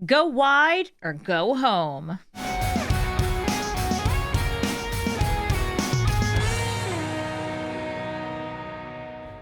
Go wide or go home.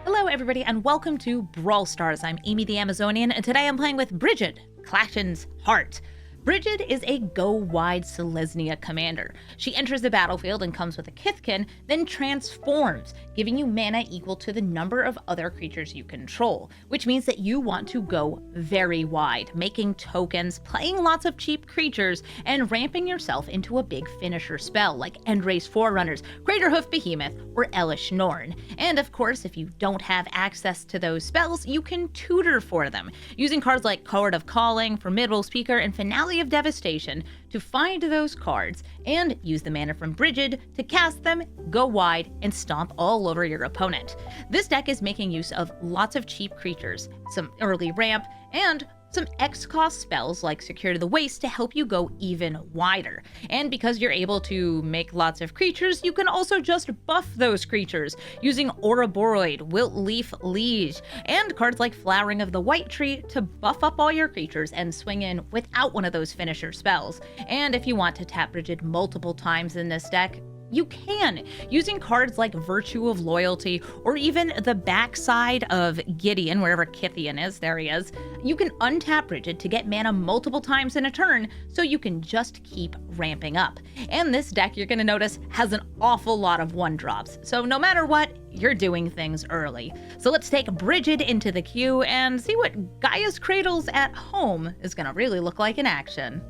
Hello everybody and welcome to Brawl Stars. I'm Amy the Amazonian and today I'm playing with Brigid, Clachan's Heart. Brigid is a go-wide Selesnya commander. She enters the battlefield and comes with a Kithkin, then transforms, giving you mana equal to the number of other creatures you control, which means that you want to go very wide, making tokens, playing lots of cheap creatures, and ramping yourself into a big finisher spell like Endrace Forerunners, Craterhoof Behemoth, or Elish Norn. And of course, if you don't have access to those spells, you can tutor for them, using cards like Card of Calling, Formidable Speaker, and Finale of Devastation to find those cards and use the mana from Brigid to cast them, go wide, and stomp all over your opponent. This deck is making use of lots of cheap creatures, some early ramp, and some X-cost spells like Secure to the Waist to help you go even wider. And because you're able to make lots of creatures, you can also just buff those creatures using Ouroboros, Wilt Leaf Liege, and cards like Flowering of the White Tree to buff up all your creatures and swing in without one of those finisher spells. And if you want to tap Brigid multiple times in this deck, you can, using cards like Virtue of Loyalty, or even the backside of Gideon, wherever Kithian is, there he is. You can untap Brigid to get mana multiple times in a turn, so you can just keep ramping up. And this deck, you're gonna notice, has an awful lot of 1-drops, so no matter what, you're doing things early. So let's take Brigid into the queue and see what Gaea's Cradles at home is gonna really look like in action.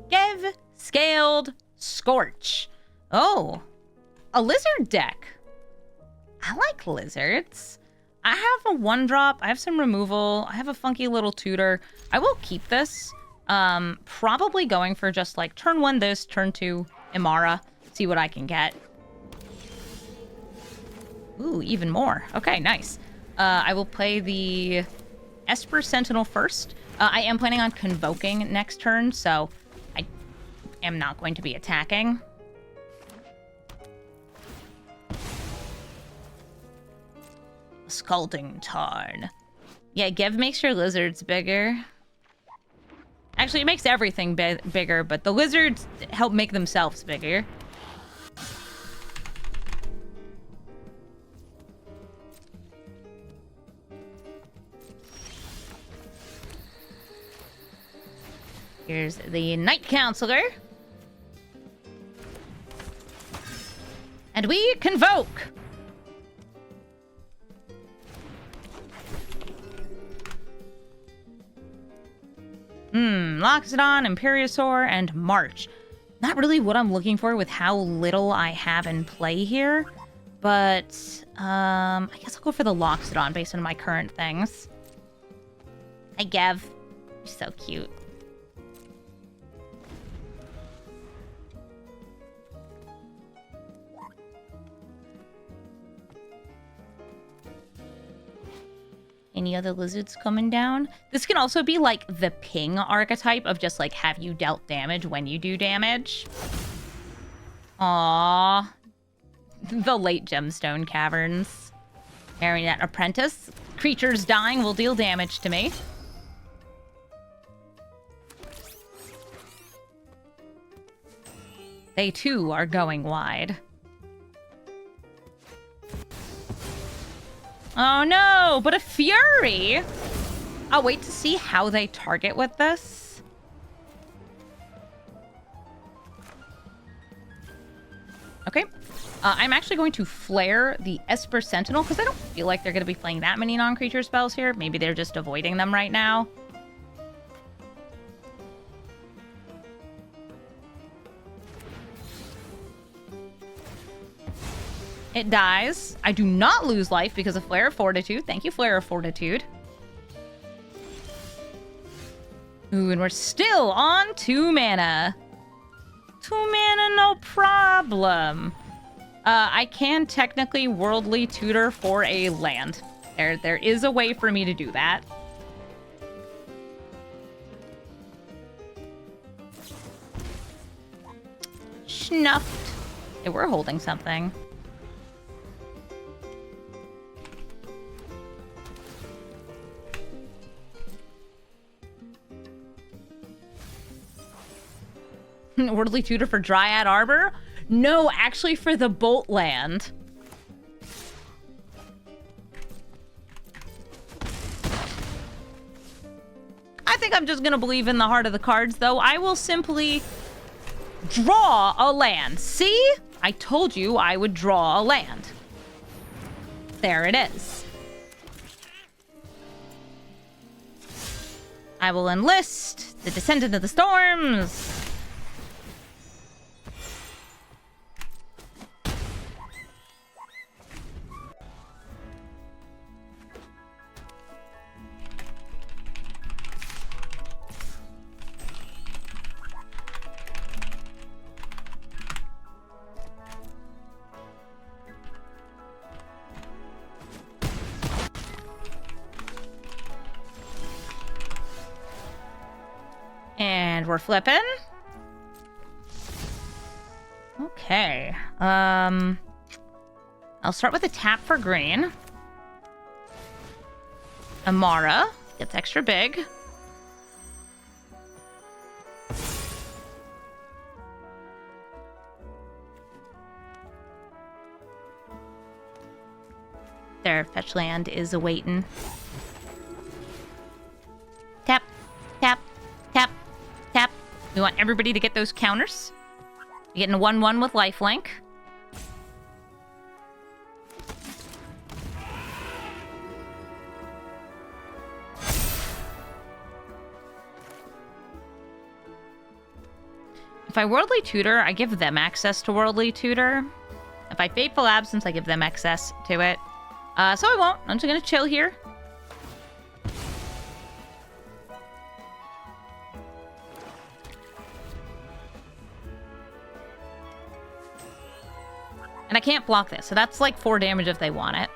Gev, Scaled, Scorch. Oh, a lizard deck. I like lizards. I have a 1-drop, I have some removal, I have a funky little tutor. I will keep this. Probably going for just like turn 1 this, turn 2 Imara, see what I can get. Ooh, even more. Okay, nice. I will play the Esper Sentinel first. I am planning on convoking next turn, so I am not going to be attacking. Scalding Tarn. Yeah, Gev makes your lizards bigger. Actually, it makes everything bigger, but the lizards help make themselves bigger. Here's the Night Counselor. And we convoke! Loxodon, Imperiosaur, and March. Not really what I'm looking for with how little I have in play here, but I guess I'll go for the Loxodon based on my current things. Hi, Gev. You're so cute. Any other lizards coming down? This can also be like the ping archetype of just like have you dealt damage when you do damage. Aww. The late gemstone caverns. Marionette Apprentice. Creatures dying will deal damage to me. They too are going wide. Oh no, but a Fury! I'll wait to see how they target with this. Okay. I'm actually going to flare the Esper Sentinel because I don't feel like they're going to be playing that many non-creature spells here. Maybe they're just avoiding them right now. It dies. I do not lose life because of Flare of Fortitude. Thank you, Flare of Fortitude. Ooh, and we're still on 2 mana. 2 mana, no problem. I can technically Worldly Tutor for a land. There is a way for me to do that. Snuffed. Yeah, we're holding something. Worldly Tutor for Dryad Arbor? No, actually for the Bolt Land. I think I'm just gonna believe in the heart of the cards, though. I will simply draw a land. See? I told you I would draw a land. There it is. I will enlist the Descendant of the Storms. And we're flipping. Okay. I'll start with a tap for green. Amara gets extra big. Their fetch land is awaiting. Tap, tap, tap, tap. We want everybody to get those counters. You're getting a 1/1 with lifelink. If I Worldly Tutor, I give them access to Worldly Tutor. If I Fateful Absence, I give them access to it. So I won't. I'm just gonna chill here. And I can't block this, so that's like 4 damage if they want it.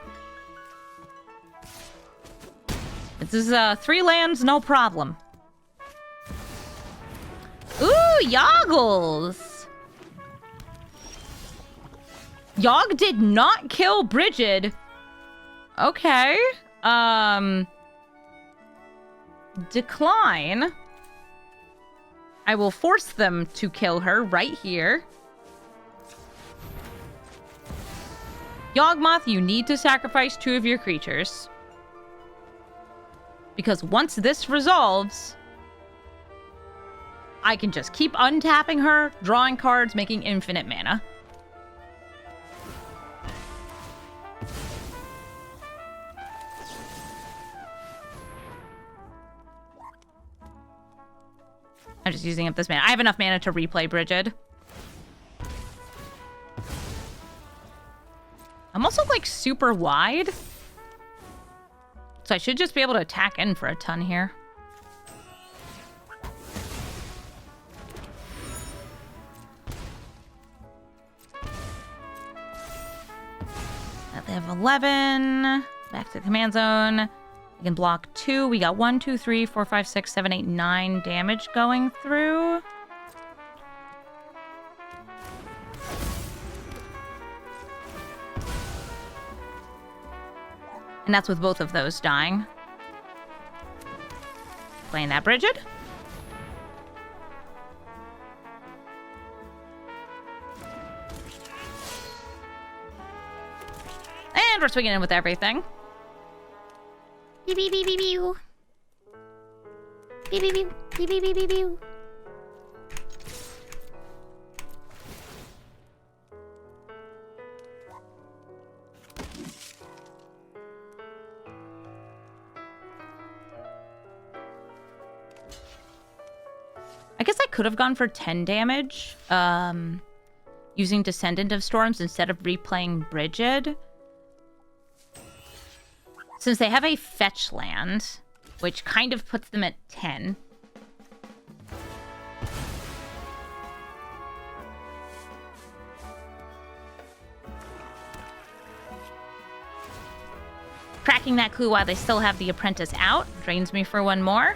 This is 3 lands, no problem. Ooh, Yoggles! Yogg did not kill Brigid. Okay. Decline. I will force them to kill her right here. Yawgmoth, you need to sacrifice 2 of your creatures. Because once this resolves, I can just keep untapping her, drawing cards, making infinite mana. I'm just using up this mana. I have enough mana to replay Brigid. I'm also, like, super wide. So I should just be able to attack in for a ton here. They have 11. Back to the command zone. We can block 2. We got 1, 2, 3, 4, 5, 6, 7, 8, 9 damage going through. And that's with both of those dying. Playing that Brigid. And we're swinging in with everything. Beep, beep, beep, beep, beep. Beep, beep, beep, beep, beep, beep, beep, beep. I guess I could have gone for 10 damage, using Descendant of Storms instead of replaying Brigid. Since they have a fetch land, which kind of puts them at 10. Cracking that clue while they still have the Apprentice out drains me for 1 more.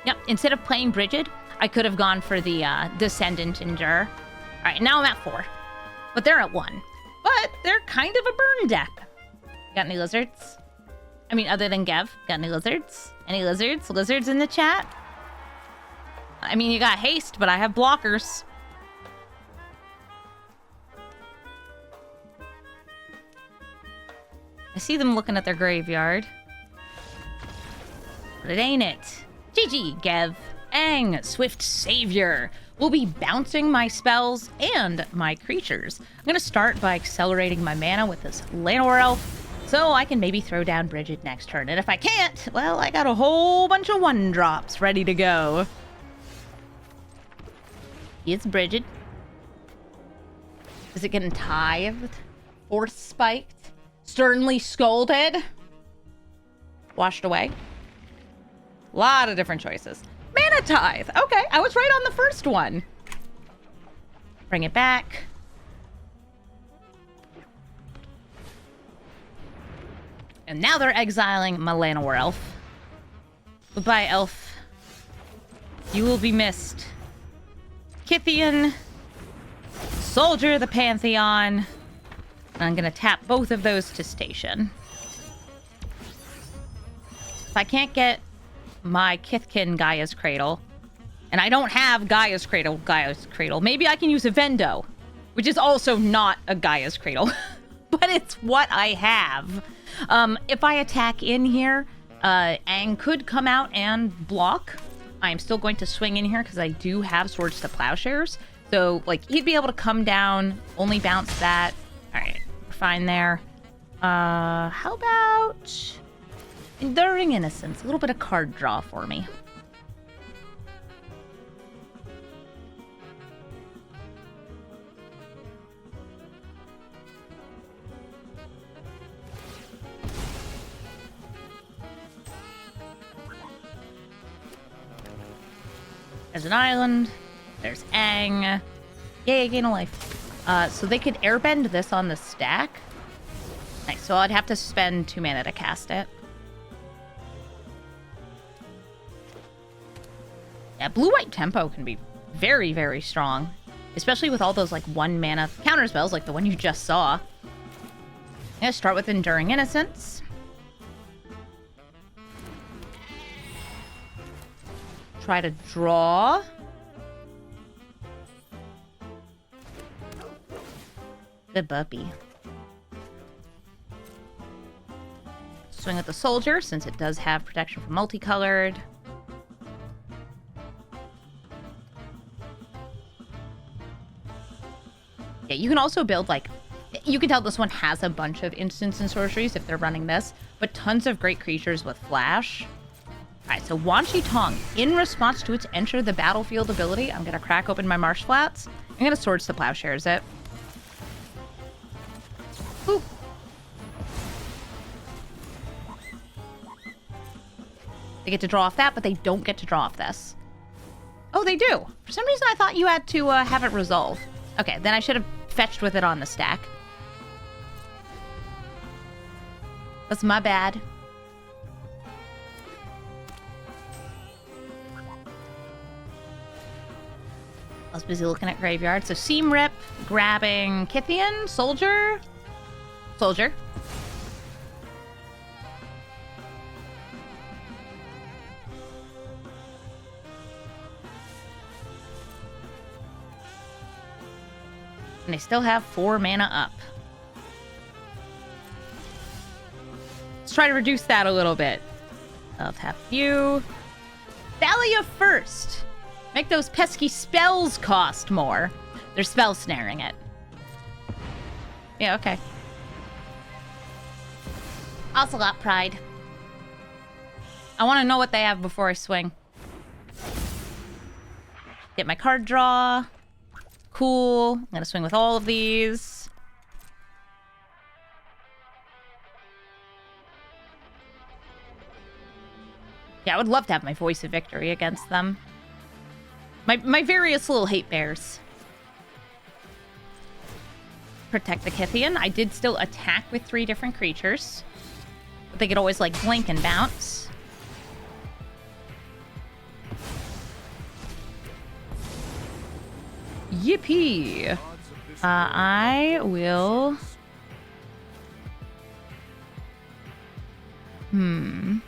Yep, instead of playing Brigid, I could have gone for the Descendant Endure. Alright, now I'm at 4. But they're at 1. But they're kind of a burn deck. Got any lizards? I mean, other than Gev. Got any lizards? Any lizards? Lizards in the chat? I mean, you got haste, but I have blockers. I see them looking at their graveyard. But it ain't it. GG, Gev. Aang, Swift Savior. Will be bouncing my spells and my creatures. I'm going to start by accelerating my mana with this Llanowar Elf, so I can maybe throw down Brigid next turn. And if I can't, well, I got a whole bunch of 1-drops ready to go. It's Brigid. Is it getting tithed? Force spiked? Sternly scolded? Washed away? A lot of different choices. Mana tithe. Okay, I was right on the first one. Bring it back. And now they're exiling my Llanowar Elf. Goodbye, Elf. You will be missed. Kythian. Soldier the Pantheon. And I'm gonna tap both of those to station. If I can't get my Kithkin Gaia's Cradle, and I don't have Gaia's Cradle, maybe I can use a Vendo, which is also not a Gaia's Cradle, but it's what I have. If I attack in here, Aang could come out and block. I'm still going to swing in here because I do have Swords to Plowshares, so like he'd be able to come down, only bounce that. All right, we're fine there. How about Enduring Innocence? A little bit of card draw for me. There's an island. There's Aang. Yay, gain a life. So they could airbend this on the stack. Nice, so I'd have to spend 2 mana to cast it. Yeah, blue-white tempo can be very, very strong. Especially with all those, like, 1-mana counter spells, like the one you just saw. I'm gonna start with Enduring Innocence. Try to draw. Good puppy. Swing with the Soldier, since it does have protection from multicolored. Yeah, you can also build, like, you can tell this one has a bunch of instants and sorceries if they're running this, but tons of great creatures with flash. Alright, so Wan Shi Tong, in response to its enter the battlefield ability, I'm gonna crack open my Marsh Flats. I'm gonna Swords to Plowshares it. Ooh. They get to draw off that, but they don't get to draw off this. Oh, they do. For some reason, I thought you had to have it resolve. Okay, then I should have fetched with it on the stack. That's my bad. I was busy looking at graveyard. So Seam Rip, grabbing Kythian, Soldier. Soldier. And they still have 4 mana up. Let's try to reduce that a little bit. I'll tap you. Thalia first. Make those pesky spells cost more. They're spell snaring it. Yeah, okay. Ocelot Pride. I want to know what they have before I swing. Get my card draw. Cool. I'm gonna swing with all of these. Yeah, I would love to have my Voice of Victory against them. My various little hate bears. Protect the Kythian. I did still attack with 3 different creatures. But they could always, like, blink and bounce. Yippee! I will Trying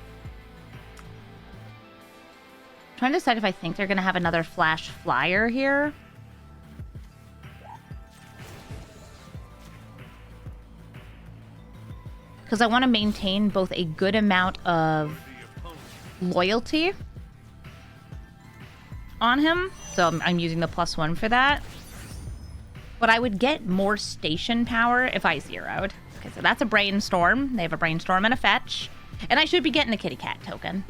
to decide if I think they're going to have another flash flyer here. Because I want to maintain both a good amount of loyalty on him. So I'm using the +1 for that. But I would get more station power if I zeroed. Okay, so that's a brainstorm. They have a brainstorm and a fetch. And I should be getting a kitty cat token.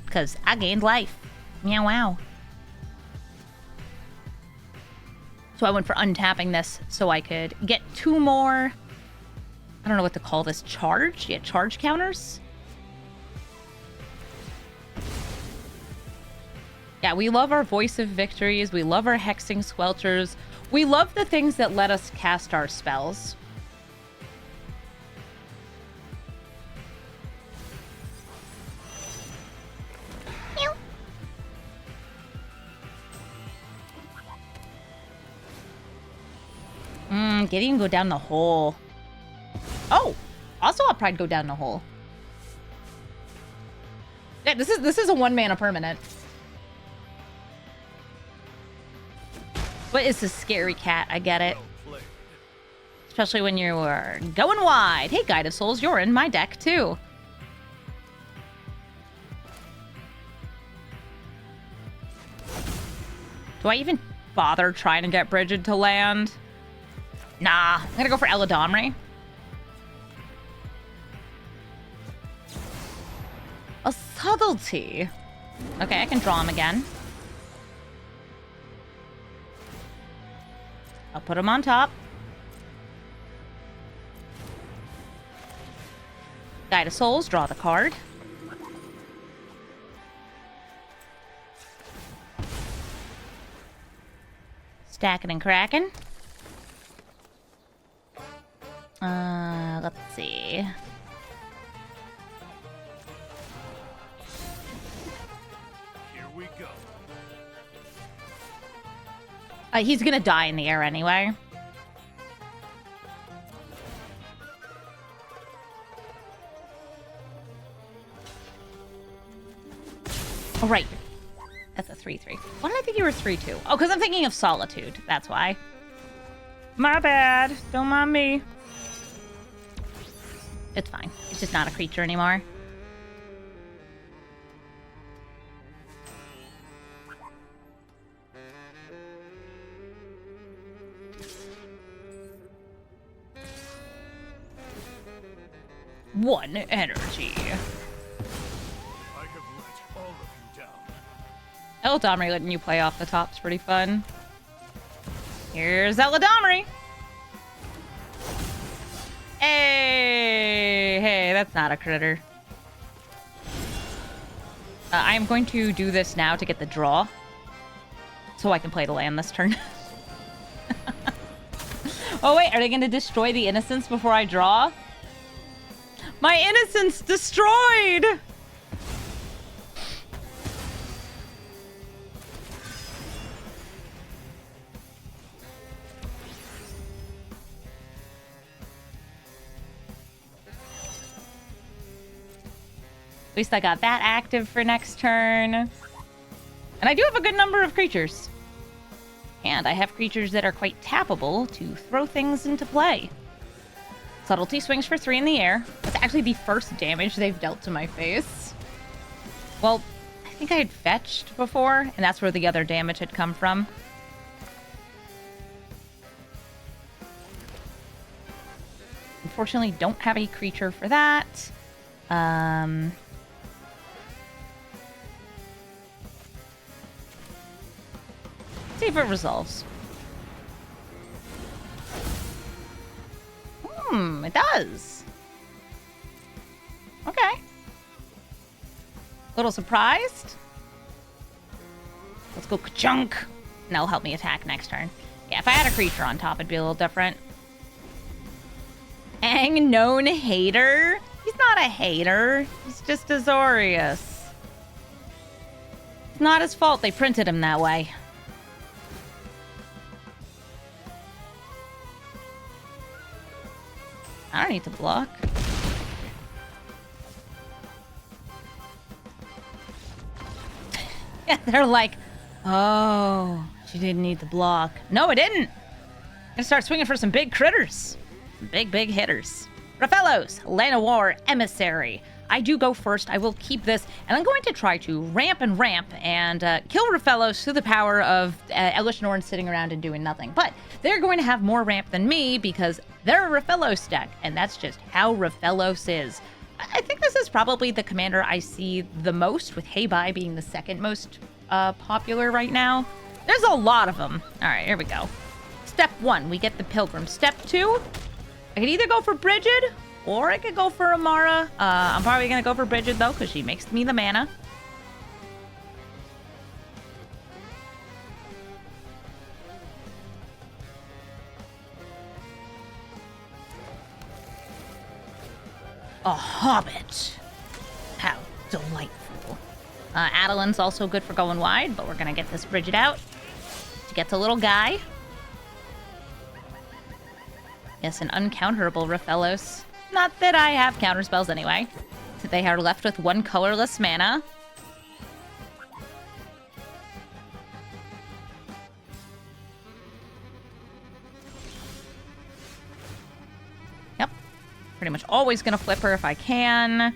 Because I gained life. Meow wow. So I went for untapping this so I could get 2 more... I don't know what to call this. Charge? Yeah, charge counters? Yeah, we love our Voice of Victories. We love our Hexing Squelchers. We love the things that let us cast our spells. Gideon go down the hole. Oh! Also, I'll probably go down the hole. Yeah, this is a 1-mana permanent. But it's a scary cat, I get it. Especially when you are going wide. Hey, Guide of Souls, you're in my deck, too. Do I even bother trying to get Brigid to land? Nah, I'm gonna go for Eladamri. A subtlety. Okay, I can draw him again. I'll put him on top. Guide of Souls, draw the card. Stacking and cracking. Let's see. Here we go. He's gonna die in the air anyway. Oh, right. That's a 3-3. Why did I think you were 3-2? Oh, because I'm thinking of Solitude. That's why. My bad. Don't mind me. It's fine. It's just not a creature anymore. One energy. I have let all of you down. Eladamri letting you play off the top's pretty fun. Here's Eladamri. Hey, that's not a critter. I am going to do this now to get the draw. So I can play the land this turn. Oh wait, are they going to destroy the innocence before I draw? My innocence destroyed! At least I got that active for next turn. And I do have a good number of creatures. And I have creatures that are quite tappable to throw things into play. Subtlety swings for 3 in the air. That's actually the first damage they've dealt to my face. Well, I think I had fetched before, and that's where the other damage had come from. Unfortunately, don't have a creature for that. See if it resolves. It does. Okay. Little surprised. Let's go ka-chunk. And that'll help me attack next turn. Yeah, if I had a creature on top, it'd be a little different. Ang known hater? He's not a hater. He's just Azorius. It's not his fault they printed him that way. I don't need to block. Yeah, they're like, oh, she didn't need the block. No, it didn't. Gonna start swinging for some big critters. Some big hitters. Rofellos, Land of War, Emissary. I do go first. I will keep this, and I'm going to try to ramp and kill Rofellos through the power of Elish Norn sitting around and doing nothing. But they're going to have more ramp than me because they're a Rofellos deck, and that's just how Rofellos is. I think this is probably the commander I see the most, with Heibai being the second most popular right now. There's a lot of them. All right, here we go. Step 1, we get the Pilgrim. Step 2, I could either go for Brigid, or I could go for Amara. I'm probably going to go for Brigid, though, because she makes me the mana. A Hobbit. How delightful. Adelin's also good for going wide, but we're going to get this Brigid out to get to little guy. Yes, an uncounterable Rofellos. Not that I have counterspells anyway. They are left with 1 colorless mana. Yep. Pretty much always gonna flip her if I can.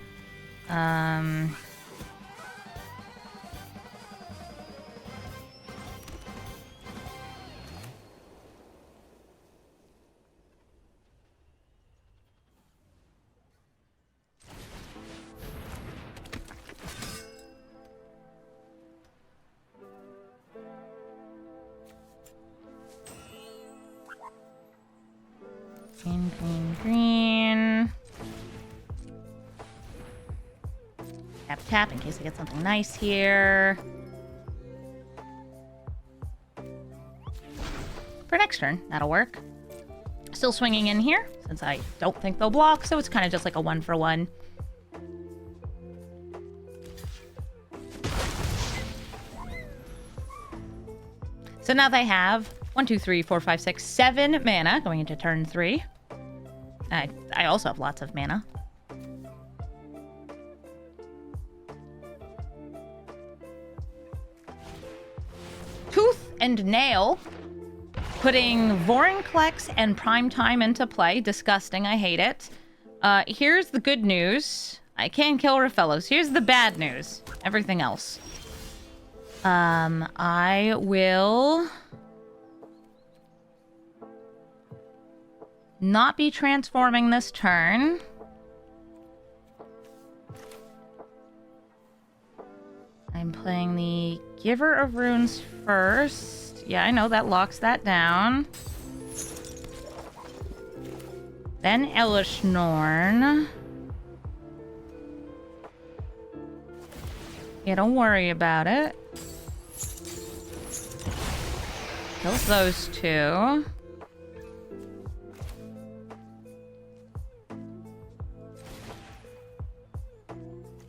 Green. Tap in case I get something nice here. For next turn, that'll work. Still swinging in here, since I don't think they'll block, so it's kind of just like a 1-for-1. So now they have 1, 2, 3, 4, 5, 6, 7 mana going into turn 3. I also have lots of mana. Tooth and Nail, putting Vorinclex and Primetime into play. Disgusting, I hate it. Here's the good news. I can kill Rofellos. Here's the bad news. Everything else. I will not be transforming this turn. I'm playing the Giver of Runes first. Yeah, I know that locks that down. Then Elish Norn. Yeah, don't worry about it. Kills those 2.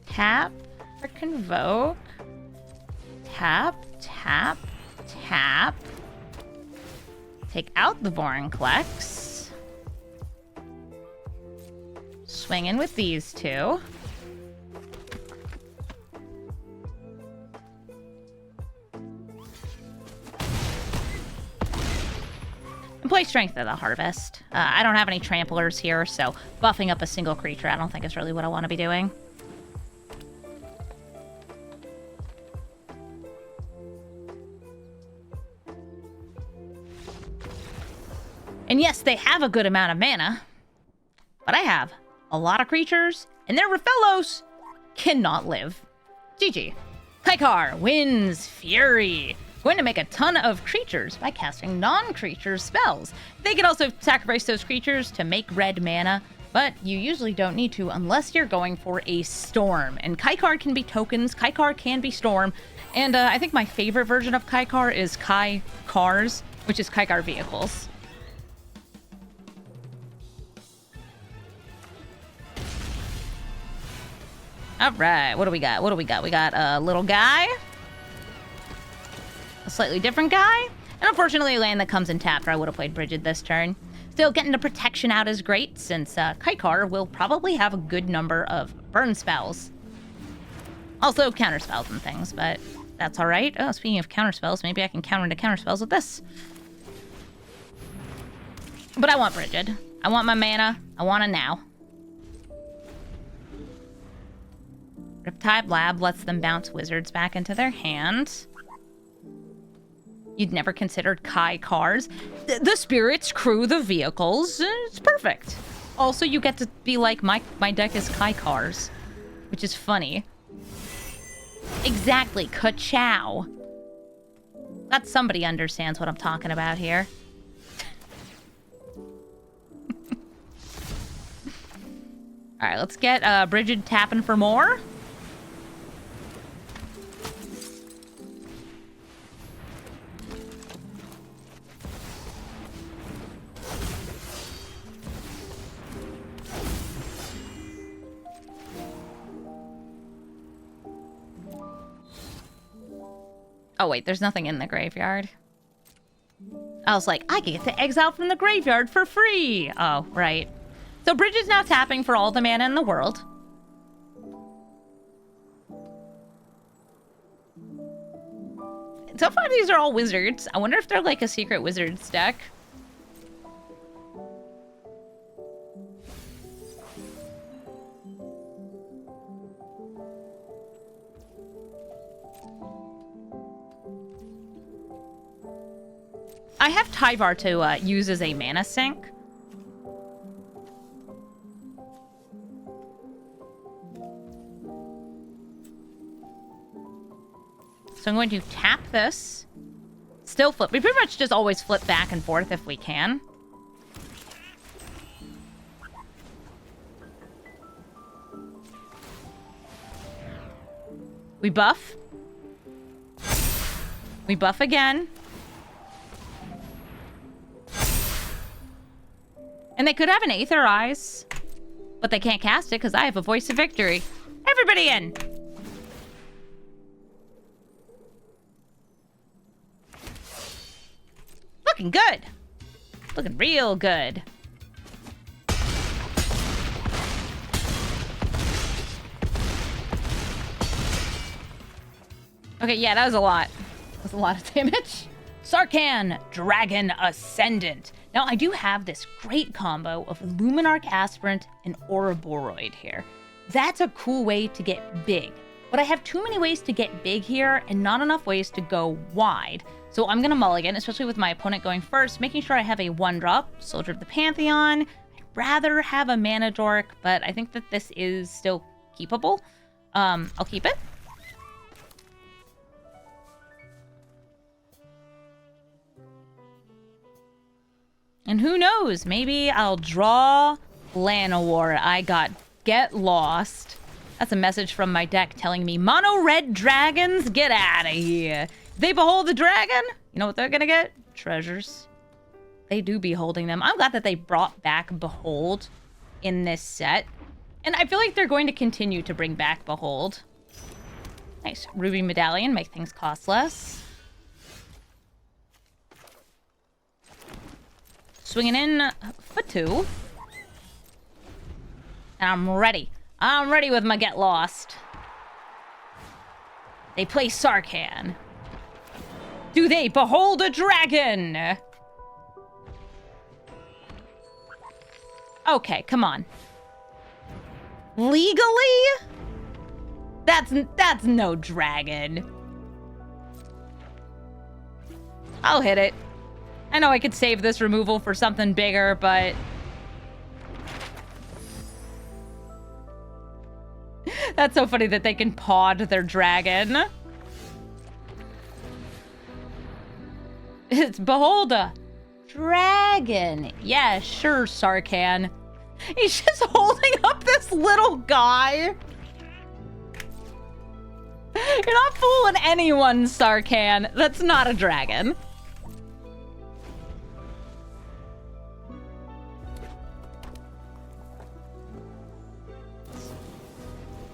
Tap for Convoke. Tap, tap, tap. Take out the Vorinclex. Swing in with these 2. And play Strength of the Harvest. I don't have any tramplers here, so buffing up a single creature I don't think is really what I want to be doing. And yes, they have a good amount of mana, but I have a lot of creatures, and their Rofellos cannot live. GG. Kaikar wins Fury. Going to make a ton of creatures by casting non-creature spells. They can also sacrifice those creatures to make red mana, but you usually don't need to unless you're going for a Storm. And Kaikar can be tokens, Kaikar can be Storm, and I think my favorite version of Kaikar is Kai-Cars, which is Kaikar vehicles. All right, what do we got? What do we got? We got a little guy, a slightly different guy, and unfortunately a land that comes in tapped, or I would have played Brigid this turn. Still, getting the protection out is great, since Kaikar will probably have a good number of burn spells. Also counter spells and things, but That's all right. Oh, speaking of counterspells, maybe I can counter into counterspells with this. But I want Brigid. I want my mana. I want it now. Riptide Lab lets them bounce wizards back into their hand. You'd never considered Kaikars. The spirits crew the vehicles. It's perfect. Also, you get to be like, my deck is Kaikars, which is funny. Exactly, ka-chow. Glad somebody understands what I'm talking about here. Alright, let's get Brigid tapping for more. Oh wait, there's nothing in the graveyard. I was like, I can get the exile from the graveyard for free. Oh, right. So Brigid's now tapping for all the mana in the world. So far, these are all wizards. I wonder if they're like a secret wizards deck. I have Tyvar to use as a mana sink. So I'm going to tap this. Still flip. We pretty much just always flip back and forth if we can. We buff. We buff again. And they could have an Aether Eyes, but they can't cast it because I have a Voice of Victory. Everybody in! Looking good. Looking real good. Okay, yeah, that was a lot. That was a lot of damage. Sarkhan, Dragon Ascendant. Now, I do have this great combo of Luminarch Aspirant and Ouroboros here. That's a cool way to get big. But I have too many ways to get big here and not enough ways to go wide. So I'm going to mulligan, especially with my opponent going first, making sure I have a 1-drop Soldier of the Pantheon. I'd rather have a Mana Dork, but I think that this is still keepable. I'll keep it. And who knows, maybe I'll draw Llanowar. I got Get Lost. That's a message from my deck telling me, mono red dragons, get out of here. They behold the dragon. You know what they're gonna get? Treasures. They do be holding them. I'm glad that they brought back Behold in this set. And I feel like they're going to continue to bring back Behold. Nice. Ruby Medallion, make things cost less. Swinging in for 2. And I'm ready. I'm ready with my Get Lost. They play Sarkhan. Do they behold a dragon? Okay, come on. Legally? That's no dragon. I'll hit it. I know I could save this removal for something bigger, but... That's so funny that they can pod their dragon. It's behold a dragon. Yeah, sure, Sarkhan. He's just holding up this little guy. You're not fooling anyone, Sarkhan. That's not a dragon.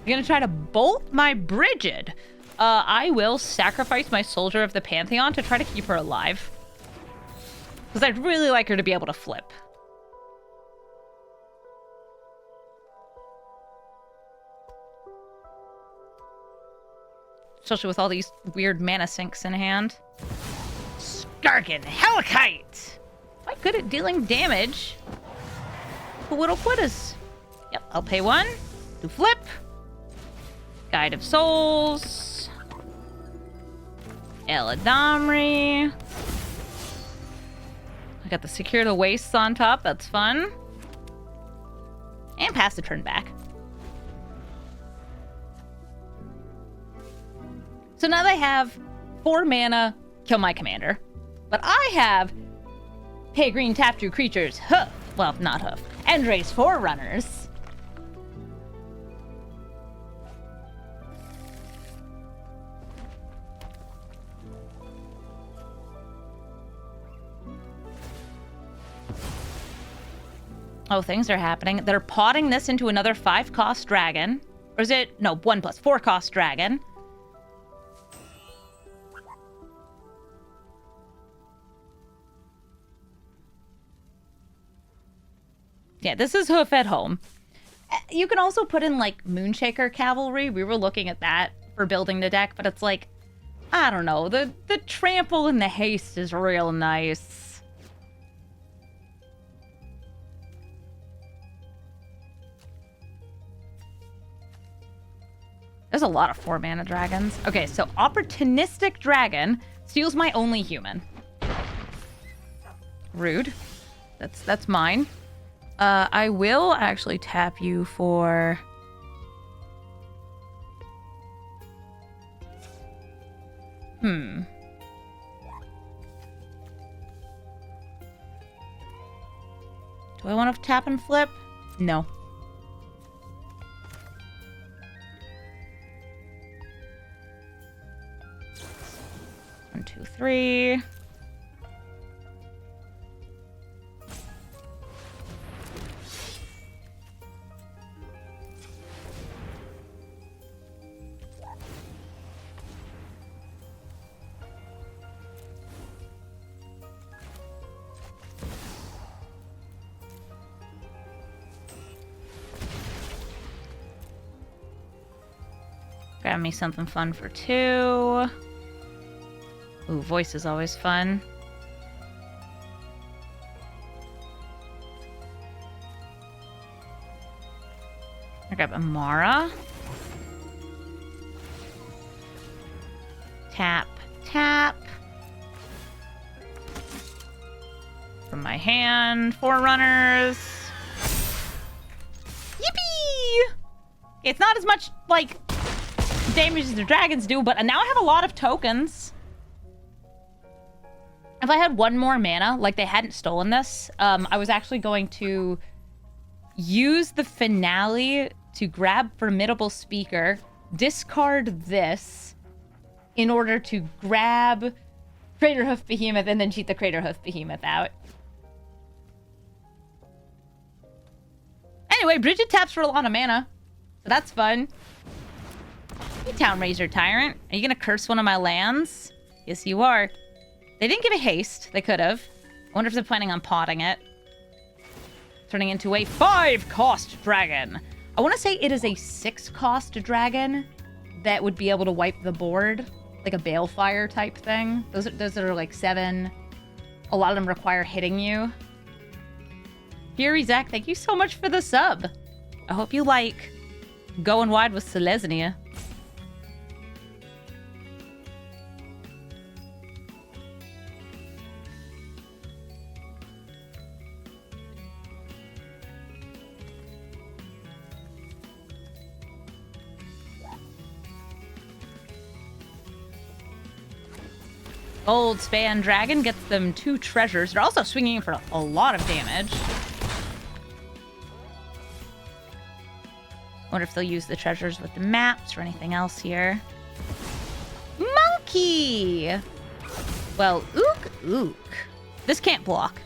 I'm gonna try to bolt my Brigid. I will sacrifice my Soldier of the Pantheon to try to keep her alive. Because I'd really like her to be able to flip. especially with all these weird mana sinks in hand. Skarkin Helikite! Quite good at dealing damage. The Whittle Quitters. Yep, I'll pay 1. Do flip. Guide of Souls. Eladamri. I got the Secure the Wastes on top. That's fun. And pass the turn back. So now they have 4 mana, kill my commander. But I have pay green, tap 2 creatures, hoof. Well, not hoof. And raise 4 runners. Oh, things are happening. They're potting this into another 5-cost dragon. Or is it? No, 1 plus 4-cost dragon. Yeah, this is Hoof at Home. You can also put in, like, Moonshaker Cavalry. We were looking at that for building the deck, but it's like, I don't know. The trample and the haste is real nice. There's a lot of 4-mana dragons. Okay, so Opportunistic Dragon steals my only human. Rude. That's mine. I will actually tap you for... Do I want to tap and flip? No. One, two, three. Grab me something fun for 2. Ooh, voice is always fun. I grab Amara. Tap, tap. From my hand, 4 runners. Yippee! It's not as much, like, damage as the dragons do, but now I have a lot of tokens. If I had 1 more mana, like they hadn't stolen this, I was actually going to use the finale to grab Formidable Speaker, discard this in order to grab Craterhoof Behemoth and then cheat the Craterhoof Behemoth out. Anyway, Brigid taps for a lot of mana, so that's fun. You Town Razor Tyrant. Are you gonna curse one of my lands? Yes, you are. They didn't give a haste. They could have. I wonder if they're planning on potting it. Turning into a 5-cost dragon. I want to say it is a 6-cost dragon that would be able to wipe the board. Like a Balefire type thing. Those are like 7. A lot of them require hitting you. Fury Zach, thank you so much for the sub. I hope you like going wide with Selesnya. Gold Span Dragon gets them 2 treasures. They're also swinging for a lot of damage. Wonder if they'll use the treasures with the maps or anything else here. Monkey! Well, ook. This can't block.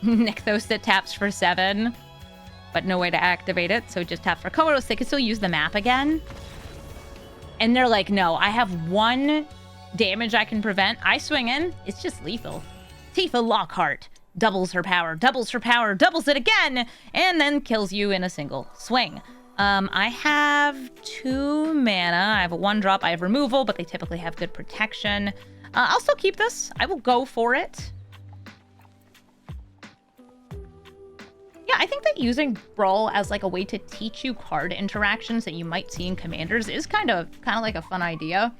Nykthos that taps for 7. But no way to activate it, so just tap for colorless. They can still use the map again. And they're like, no, I have 1 damage I can prevent. I swing in, it's just lethal. Tifa Lockhart. doubles her power, doubles it again, and then kills you in a single swing. I have 2 mana. I have a 1-drop. I have removal, but they typically have good protection. I'll still keep this. I will go for it. Yeah, I think that using Brawl as like a way to teach you card interactions that you might see in Commanders is kind of like a fun idea.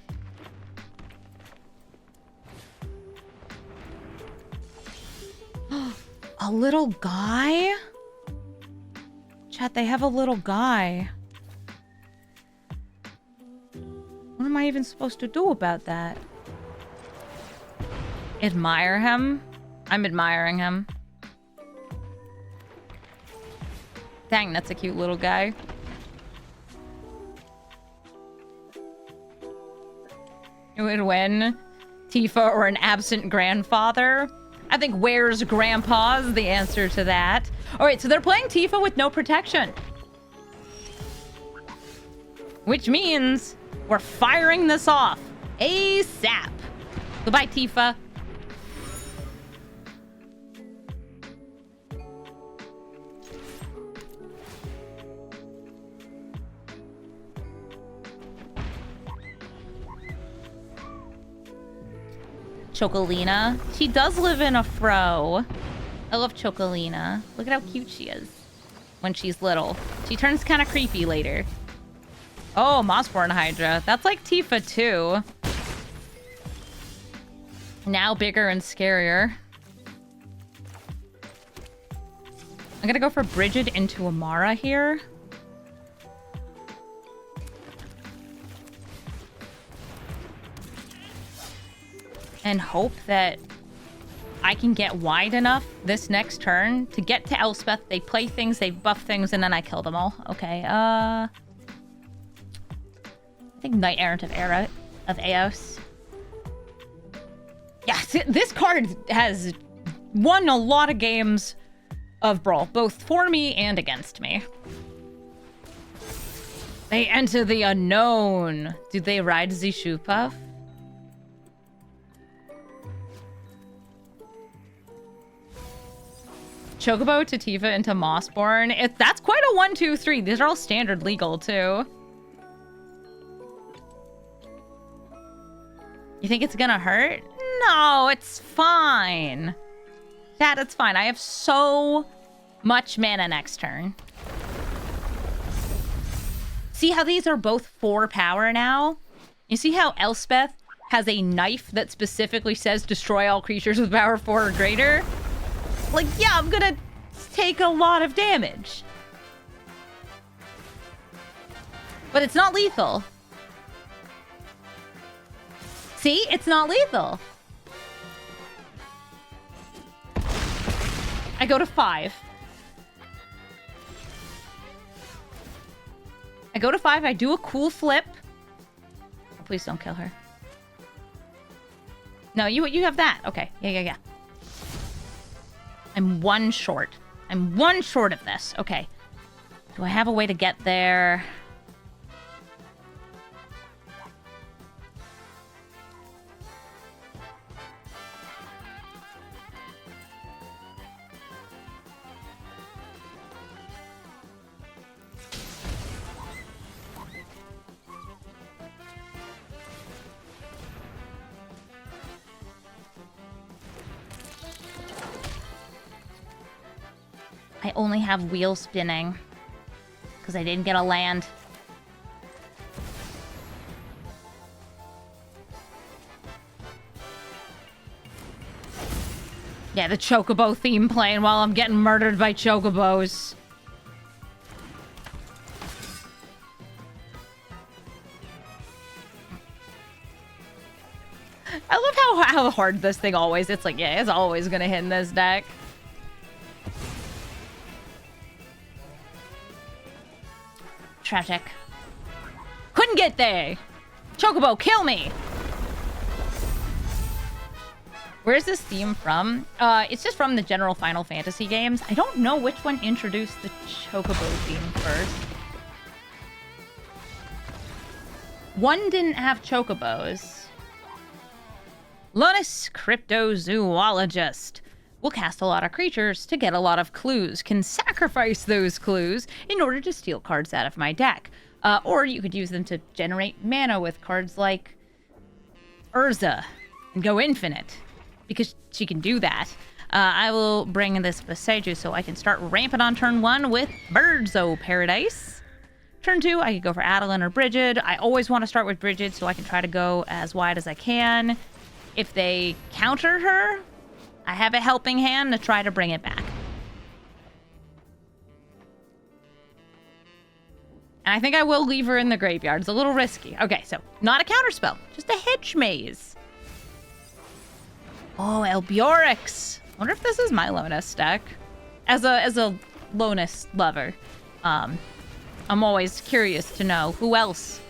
A little guy? Chat, they have a little guy. What am I even supposed to do about that? Admire him? I'm admiring him. Dang, that's a cute little guy. It would win Tifa or an absent grandfather. I think where's grandpa's the answer to that. All right, so they're playing Tifa with no protection. Which means we're firing this off ASAP. Goodbye, Tifa. Chocolina. She does live in a fro. I love Chocolina. Look at how cute she is when she's little. She turns kind of creepy later. Oh, Mossborn Hydra. That's like Tifa too. Now bigger and scarier. I'm gonna go for Brigid into Amara here. And hope that I can get wide enough this next turn to get to Elspeth. They play things, they buff things, and then I kill them all. Okay, I think Knight Errant of Eos. Yeah, this card has won a lot of games of Brawl, both for me and against me. They enter the unknown. Do they ride the Shupuff? Chocobo to Tifa into Mossborn. That's quite a 1, 2, 3. These are all standard legal, too. You think it's gonna hurt? No, it's fine. Chat, it's fine. I have so much mana next turn. See how these are both 4 power now? You see how Elspeth has a knife that specifically says destroy all creatures with power 4 or greater? Like, yeah, I'm gonna take a lot of damage. But it's not lethal. See? It's not lethal. I go to 5. I go to 5. I do a cool flip. Oh, please don't kill her. No, you have that. Okay. Yeah. I'm 1 short. I'm 1 short of this. Okay. Do I have a way to get there? I only have wheel spinning because I didn't get a land. Yeah, the Chocobo theme playing while I'm getting murdered by Chocobos. I love how hard this thing always, it's like, yeah, it's always gonna hit in this deck. Tragic. Couldn't get there! Chocobo, kill me! Where's this theme from? It's just from the general Final Fantasy games. I don't know which one introduced the Chocobo theme first. One didn't have Chocobos. Lonis, cryptozoologist. will cast a lot of creatures to get a lot of clues, can sacrifice those clues in order to steal cards out of my deck. Or you could use them to generate mana with cards like Urza and go infinite, because she can do that. I will bring this beside you so I can start ramping on turn 1 with Birdzo Paradise. Turn 2, I could go for Adeline or Brigid. I always want to start with Brigid so I can try to go as wide as I can. If they counter her, I have a helping hand to try to bring it back. And I think I will leave her in the graveyard. It's a little risky. Okay, so not a counterspell, just a hedge maze. Oh, Elbiorix. I wonder if this is my Lonis deck. As a Lonis lover, I'm always curious to know who else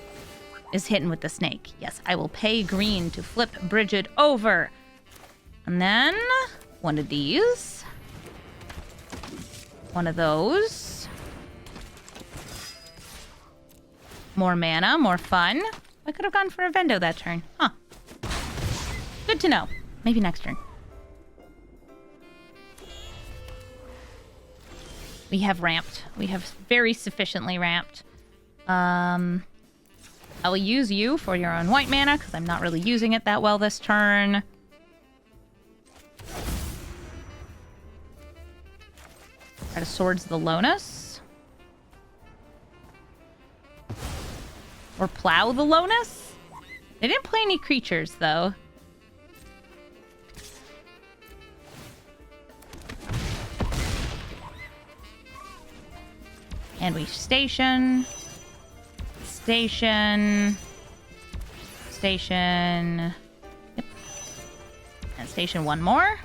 is hitting with the snake. Yes, I will pay green to flip Brigid over. And then one of these. One of those. More mana, more fun. I could have gone for a Vendo that turn. Huh. Good to know. Maybe next turn. We have ramped. We have very sufficiently ramped. I will use you for your own white mana because I'm not really using it that well this turn. Try to Swords the Lonis. Or Plow the Lonis. They didn't play any creatures though. And we station. Station. Yep. And station one more.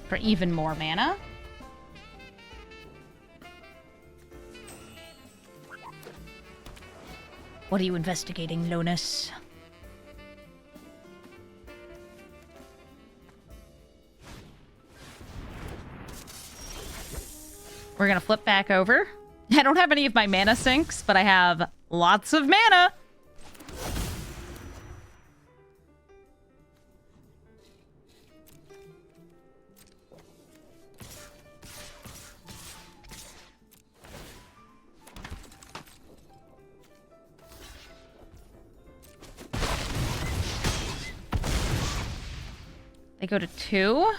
For even more mana. What are you investigating, Lonis? We're gonna flip back over. I don't have any of my mana sinks, but I have lots of mana. They go to 2.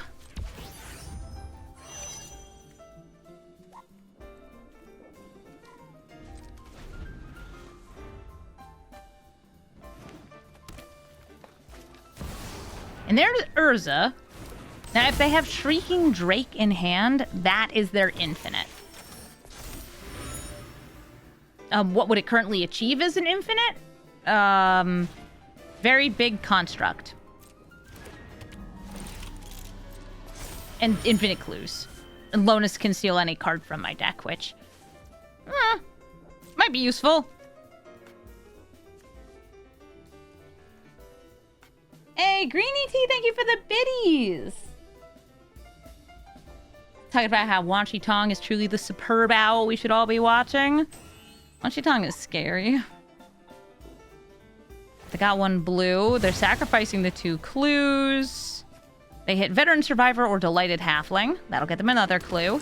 And there's Urza. Now, if they have Shrieking Drake in hand, that is their infinite. What would it currently achieve as an infinite? Very big construct. And infinite clues. And Lonis can steal any card from my deck, which... might be useful. Hey, Greeny T, thank you for the biddies! Talking about how Wan Shi Tong is truly the superb owl we should all be watching. Wan Shi Tong is scary. They got one blue. They're sacrificing the 2 clues. They hit Veteran Survivor or Delighted Halfling. That'll get them another clue.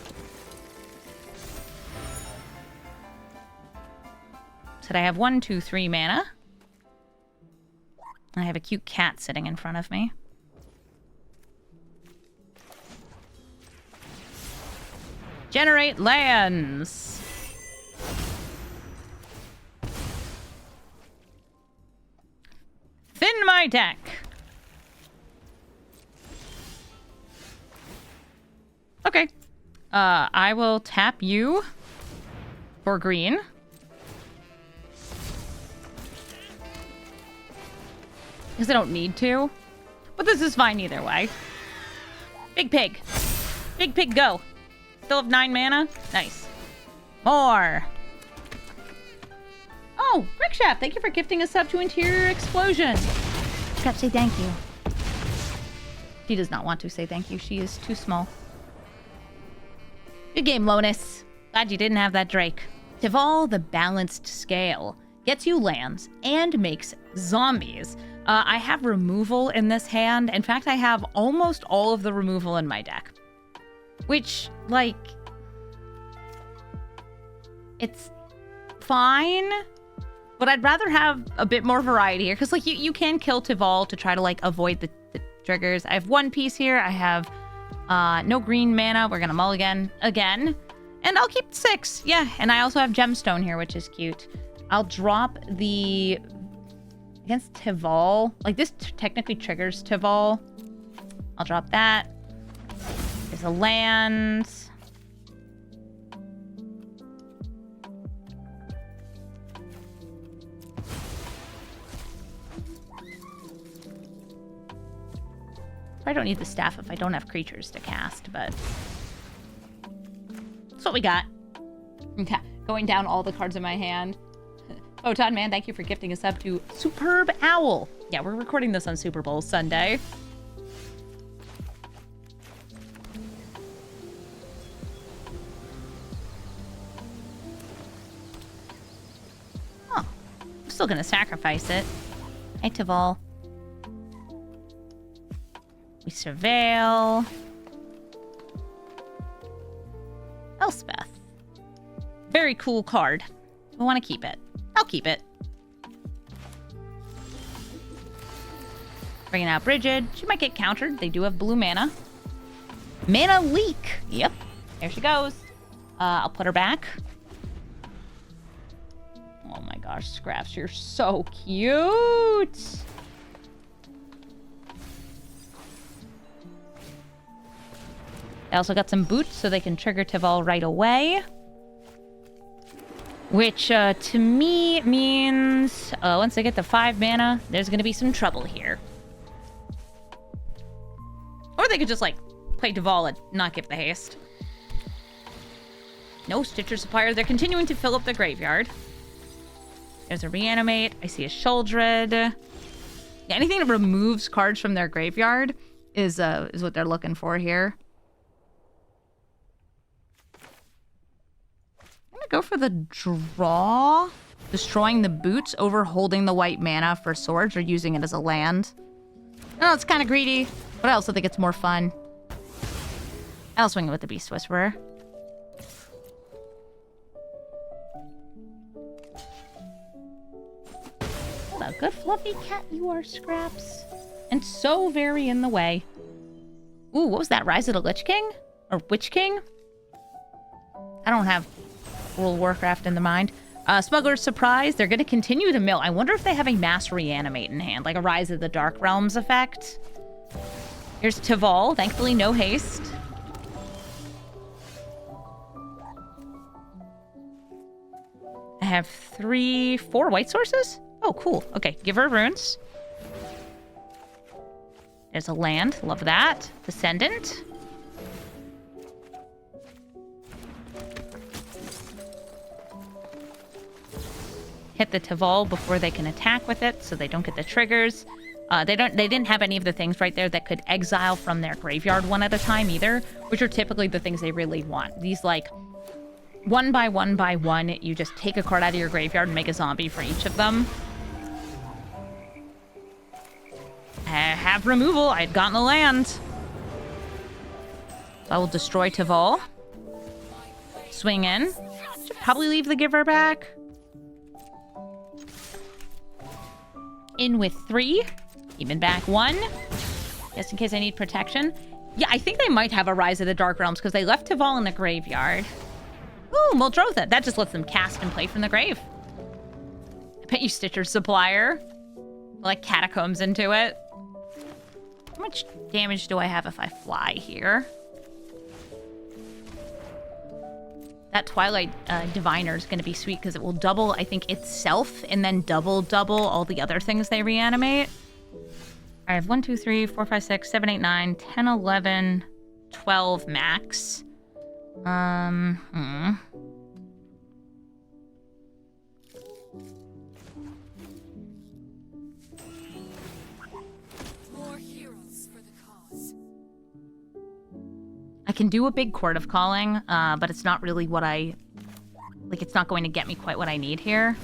So I have 1, 2, 3 mana. I have a cute cat sitting in front of me. Generate lands. Thin my deck. Okay. I will tap you for green. Because I don't need to. But this is fine either way. Big pig. Big pig, go. Still have 9 mana? Nice. More. Oh, Rickshaft, thank you for gifting a sub to Interior Explosion. Forgot to say thank you. She does not want to say thank you. She is too small. Good game, Lonis. Glad you didn't have that Drake. Teval, the Balanced Scale, gets you lands and makes zombies. I have removal in this hand. In fact, I have almost all of the removal in my deck. Which, like... It's fine. But I'd rather have a bit more variety here. Because, like, you can kill Teval to try to, like, avoid the triggers. I have one piece here. I have no green mana. We're going to mulligan again. And I'll keep 6. Yeah, and I also have Gemstone here, which is cute. I'll drop the... Against Teval. Like, this technically triggers Teval. I'll drop that. There's a land. I don't need the staff if I don't have creatures to cast, but... That's what we got. Okay, going down all the cards in my hand. Photon Man, thank you for gifting us up to Superb Owl. Yeah, we're recording this on Super Bowl Sunday. Oh, I'm still gonna sacrifice it. Hey, Teval. We surveil. Elspeth. Very cool card. I want to keep it. I'll keep it. Bringing out Brigid. She might get countered. They do have blue mana. Mana leak. Yep. There she goes. I'll put her back. Oh my gosh, Scraps, you're so cute. I also got some boots so they can trigger Teval right away. Which, to me, means once they get to 5 mana, there's going to be some trouble here. Or they could just, like, play Teval and not give the haste. No Stitcher Supplier. They're continuing to fill up the graveyard. There's a Reanimate. I see a Sheoldred. Yeah, anything that removes cards from their graveyard is what they're looking for here. Go for the draw, destroying the boots over holding the white mana for swords or using it as a land. No, it's kind of greedy, but I also think it's more fun. I'll swing it with the Beast Whisperer. What a good fluffy cat you are, Scraps. And so very in the way. Ooh, what was that? Rise of the Lich King? Or Witch King? I don't have World of Warcraft in the mind. Smuggler's Surprise. They're going to continue to mill. I wonder if they have a Mass Reanimate in hand, like a Rise of the Dark Realms effect. Here's Teval. Thankfully, no haste. I have 4 white sources? Oh, cool. Okay, give her runes. There's a land. Love that. Descendant. Hit the Teval before they can attack with it, so they don't get the triggers. They didn't have any of the things right there that could exile from their graveyard one at a time either, which are typically the things they really want. These, like, 1 by 1 by 1, you just take a card out of your graveyard and make a zombie for each of them. I have removal. I had gotten the land. So I will destroy Teval. Swing in. Should probably leave the Giver back. In with 3. Even back 1. Just in case I need protection. Yeah, I think they might have a Rise of the Dark Realms because they left Teval in the graveyard. Ooh, Muldrotha. That just lets them cast and play from the grave. I bet you Stitcher's Supplier. Like Catacombs into it. How much damage do I have if I fly here? That Twilight Diviner is going to be sweet because it will double, I think, itself and then double all the other things they reanimate. I have 1, 2, 3, 4, 5, 6, 7, 8, 9, 10, 11, 12 max. More heroes for the cause. I can do a big Court of Calling, but it's not really what I... Like, it's not going to get me quite what I need here.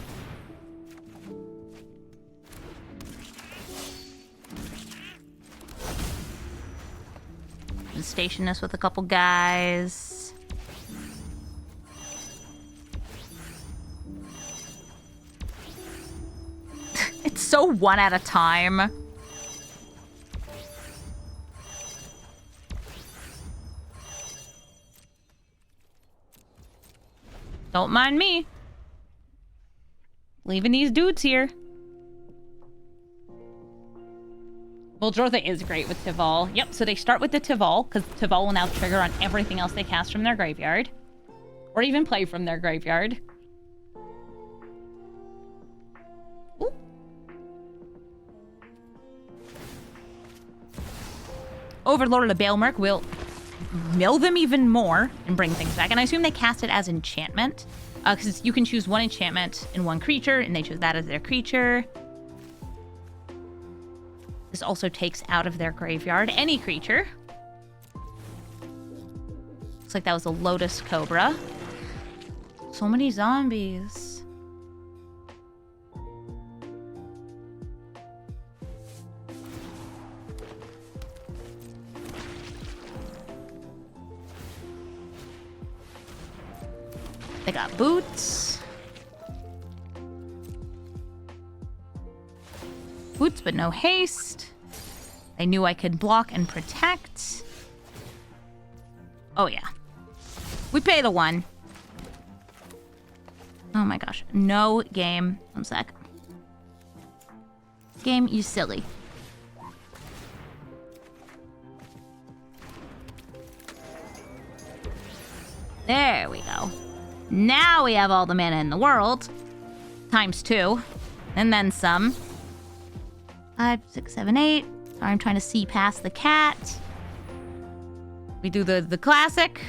and station this with a couple guys. It's so one at a time. Don't mind me. Leaving these dudes here. Voldrautha is great with Teval. Yep, so they start with the Teval, because Teval will now trigger on everything else they cast from their graveyard. Or even play from their graveyard. Ooh. Overlord of the Baelmerk will mill them even more and bring things back. And I assume they cast it as enchantment. Because you can choose one enchantment in one creature, and they choose that as their creature. This also takes out of their graveyard any creature. Looks like that was a Lotus Cobra. So many zombies. They got boots. Boots, but no haste. I knew I could block and protect. Oh, yeah. We pay the 1. Oh my gosh. No game. 1 sec. Game, you silly. There we go. Now we have all the mana in the world. Times 2. And then some. 5, 6, 7, 8. Sorry, I'm trying to see past the cat. We do the classic.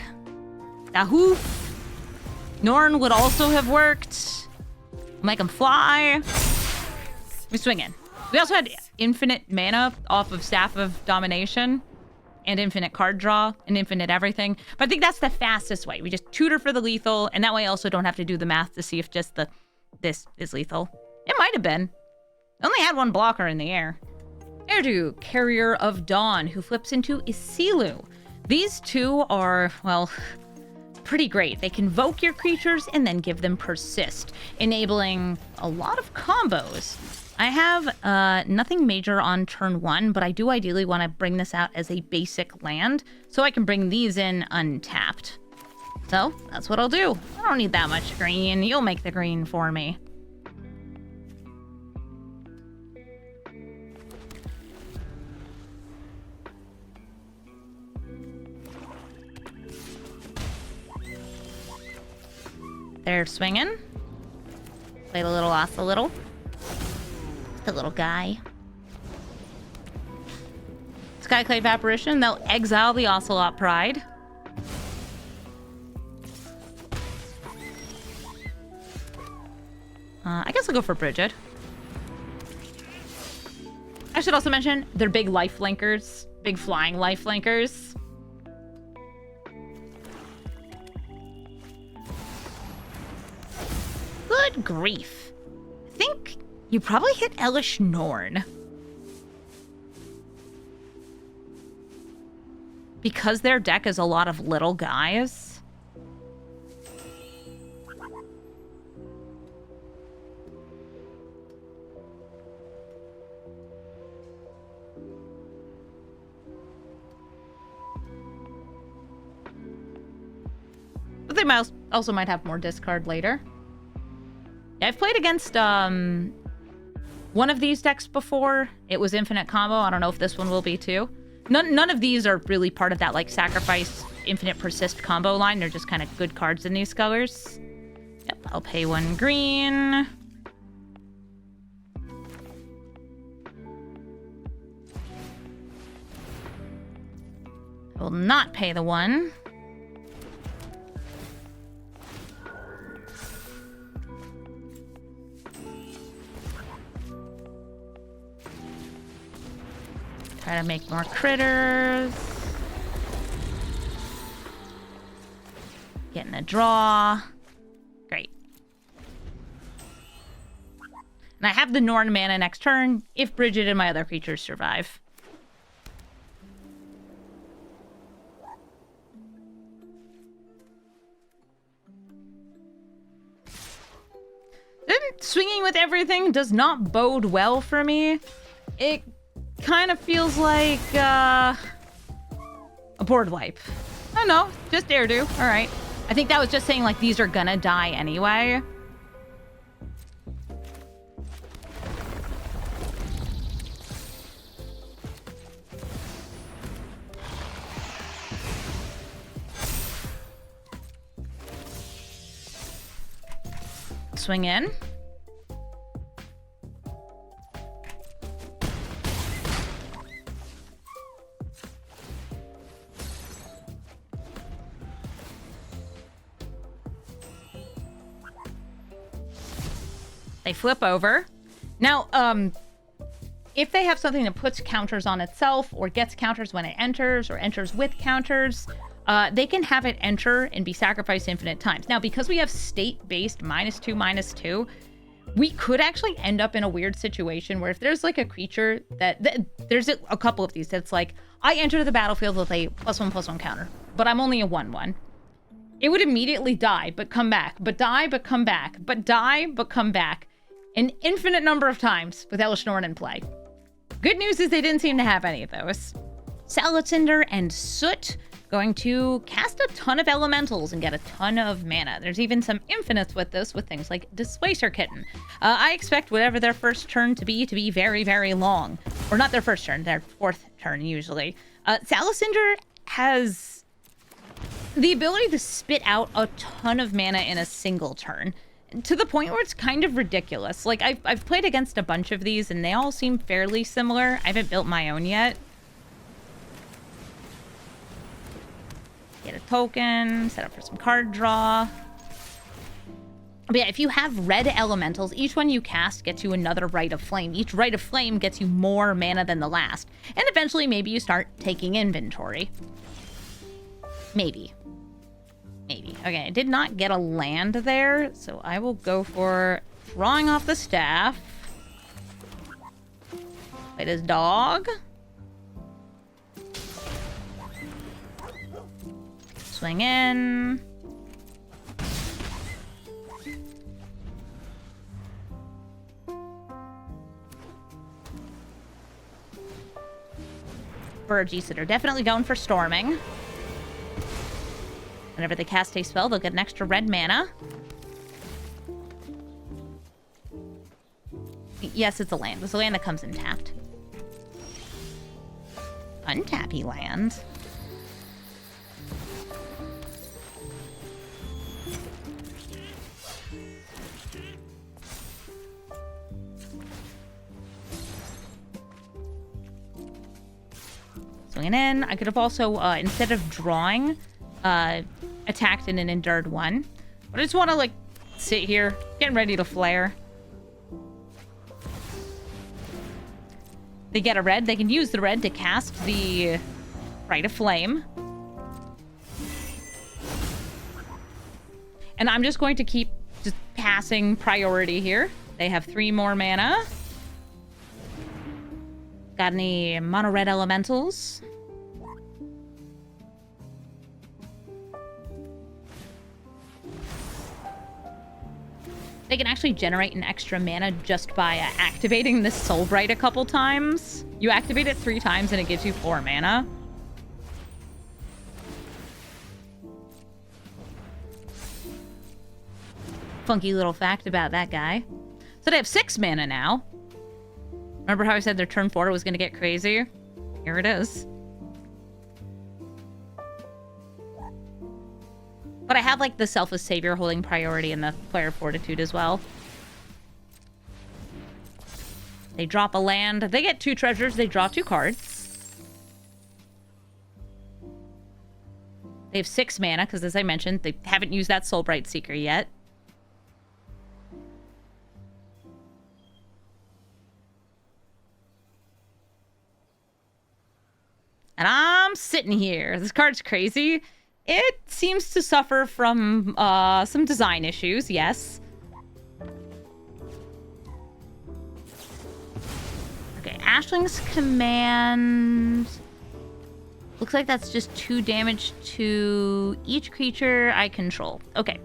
Dahoo. Norn would also have worked. Make him fly. We swing in. We also had infinite mana off of Staff of Domination. And infinite card draw, and infinite everything. But I think that's the fastest way. We just tutor for the lethal, and that way I also don't have to do the math to see if just this is lethal. It might have been. I only had 1 blocker in the air. Erdu, Carrier of Dawn, who flips into Isilu. These two are, well, pretty great. They convoke your creatures and then give them persist, enabling a lot of combos. I have nothing major on turn 1, but I do ideally want to bring this out as a basic land so I can bring these in untapped. So that's what I'll do. I don't need that much green. You'll make the green for me. They're swinging. Play the little off a little. The little guy. Skyclave Apparition. They'll exile the Ocelot Pride. I guess I'll go for Brigid. I should also mention they're big life linkers. Big flying life linkers. Good grief. I think you probably hit Elish Norn. Because their deck is a lot of little guys. But they also might have more discard later. Yeah, I've played against one of these decks before. It was infinite combo. I don't know if this one will be too. None of these are really part of that like sacrifice infinite persist combo line. They're just kind of good cards in these colors. Yep, I'll pay 1 green. I will not pay the 1. Try to make more critters. Getting a draw. Great. And I have the Norn mana next turn if Brigid and my other creatures survive. swinging with everything does not bode well for me. It kind of feels like a board wipe. Oh no, just dare do. All right. I think that was just saying like these are gonna die anyway. Swing in. They flip over. Now, if they have something that puts counters on itself or gets counters when it enters or enters with counters, they can have it enter and be sacrificed infinite times. Now, because we have state-based -2/-2, we could actually end up in a weird situation where if there's like a creature that there's a couple of these that's like, I enter the battlefield with a +1/+1 counter, but I'm only a 1/1. It would immediately die, but come back, but die, but come back, but die, but come back. An infinite number of times with Elishnorn in play. Good news is they didn't seem to have any of those. Salacinder and Soot going to cast a ton of elementals and get a ton of mana. There's even some infinites with this, with things like Displacer Kitten. I expect whatever their first turn to be very, very long. Or not their first turn, their fourth turn usually. Salacinder has the ability to spit out a ton of mana in a single turn. To the point where it's kind of ridiculous. Like, I've played against a bunch of these, and they all seem fairly similar. I haven't built my own yet. Get a token, set up for some card draw. But yeah, if you have red elementals, each one you cast gets you another Rite of Flame. Each Rite of Flame gets you more mana than the last. And eventually, maybe you start taking inventory. Maybe. Maybe. Okay, I did not get a land there, so I will go for drawing off the staff. Play this dog. Swing in. Brigid are definitely going for storming. Whenever they cast a spell, they'll get an extra red mana. Yes, it's a land. It's a land that comes in tapped. Untappy land. Swinging in. I could have also, instead of drawing, attacked in an endured one. But I just want to, like, sit here, getting ready to flare. They get a red. They can use the red to cast the Rite of Flame. And I'm just going to keep just passing priority here. They have 3 more mana. Got any mono red elementals? They can actually generate an extra mana just by activating this Soul Bright a couple times. You activate it 3 times and it gives you 4 mana. Funky little fact about that guy. So they have 6 mana now. Remember how I said their turn 4 was going to get crazy? Here it is. But I have, like, the Selfless Savior holding priority and the Player Fortitude as well. They drop a land. They get 2 treasures. They draw 2 cards. They have 6 mana, because as I mentioned, they haven't used that Soulbright Seeker yet. And I'm sitting here. This card's crazy. It seems to suffer from some design issues, yes. Okay, Ashling's Command. Looks like that's just 2 damage to each creature I control. Okay,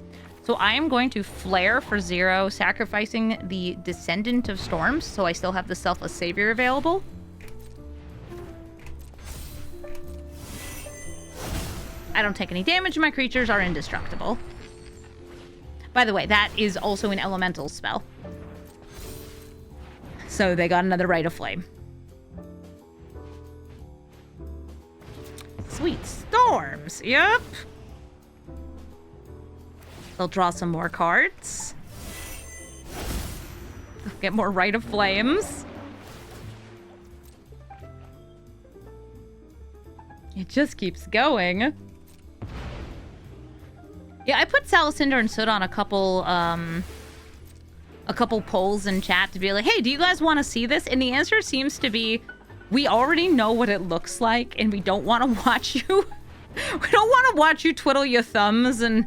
So I am going to flare for 0, sacrificing the Descendant of Storms, so I still have the Selfless Savior available. I don't take any damage, and my creatures are indestructible. By the way, that is also an elemental spell. So they got another Rite of Flame. Sweet Storms, yep. They'll draw some more cards. They'll get more Rite of Flames. It just keeps going. Yeah, I put Salacinder and Soot on a couple polls in chat to be like, hey, do you guys want to see this? And the answer seems to be, we already know what it looks like, and we don't want to watch you. We don't want to watch you twiddle your thumbs and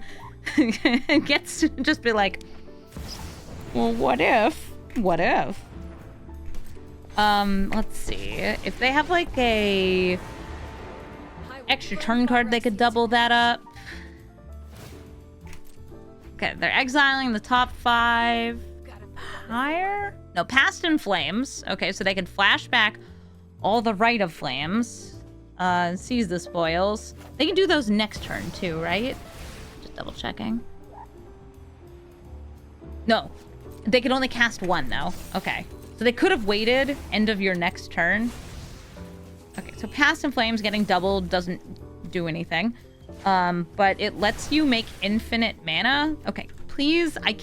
gets to just be like, well, what if? What if? Let's see. If they have like a extra turn card, they could double that up. Okay, they're exiling the top 5. Higher? No, Past in Flames. Okay, so they can flash back all the Rite of Flames. Seize the spoils. They can do those next turn too, right? Just double checking. No, they can only cast 1 though. Okay, so they could have waited end of your next turn. Okay, so Past in Flames getting doubled doesn't do anything. But it lets you make infinite mana. Okay, please, I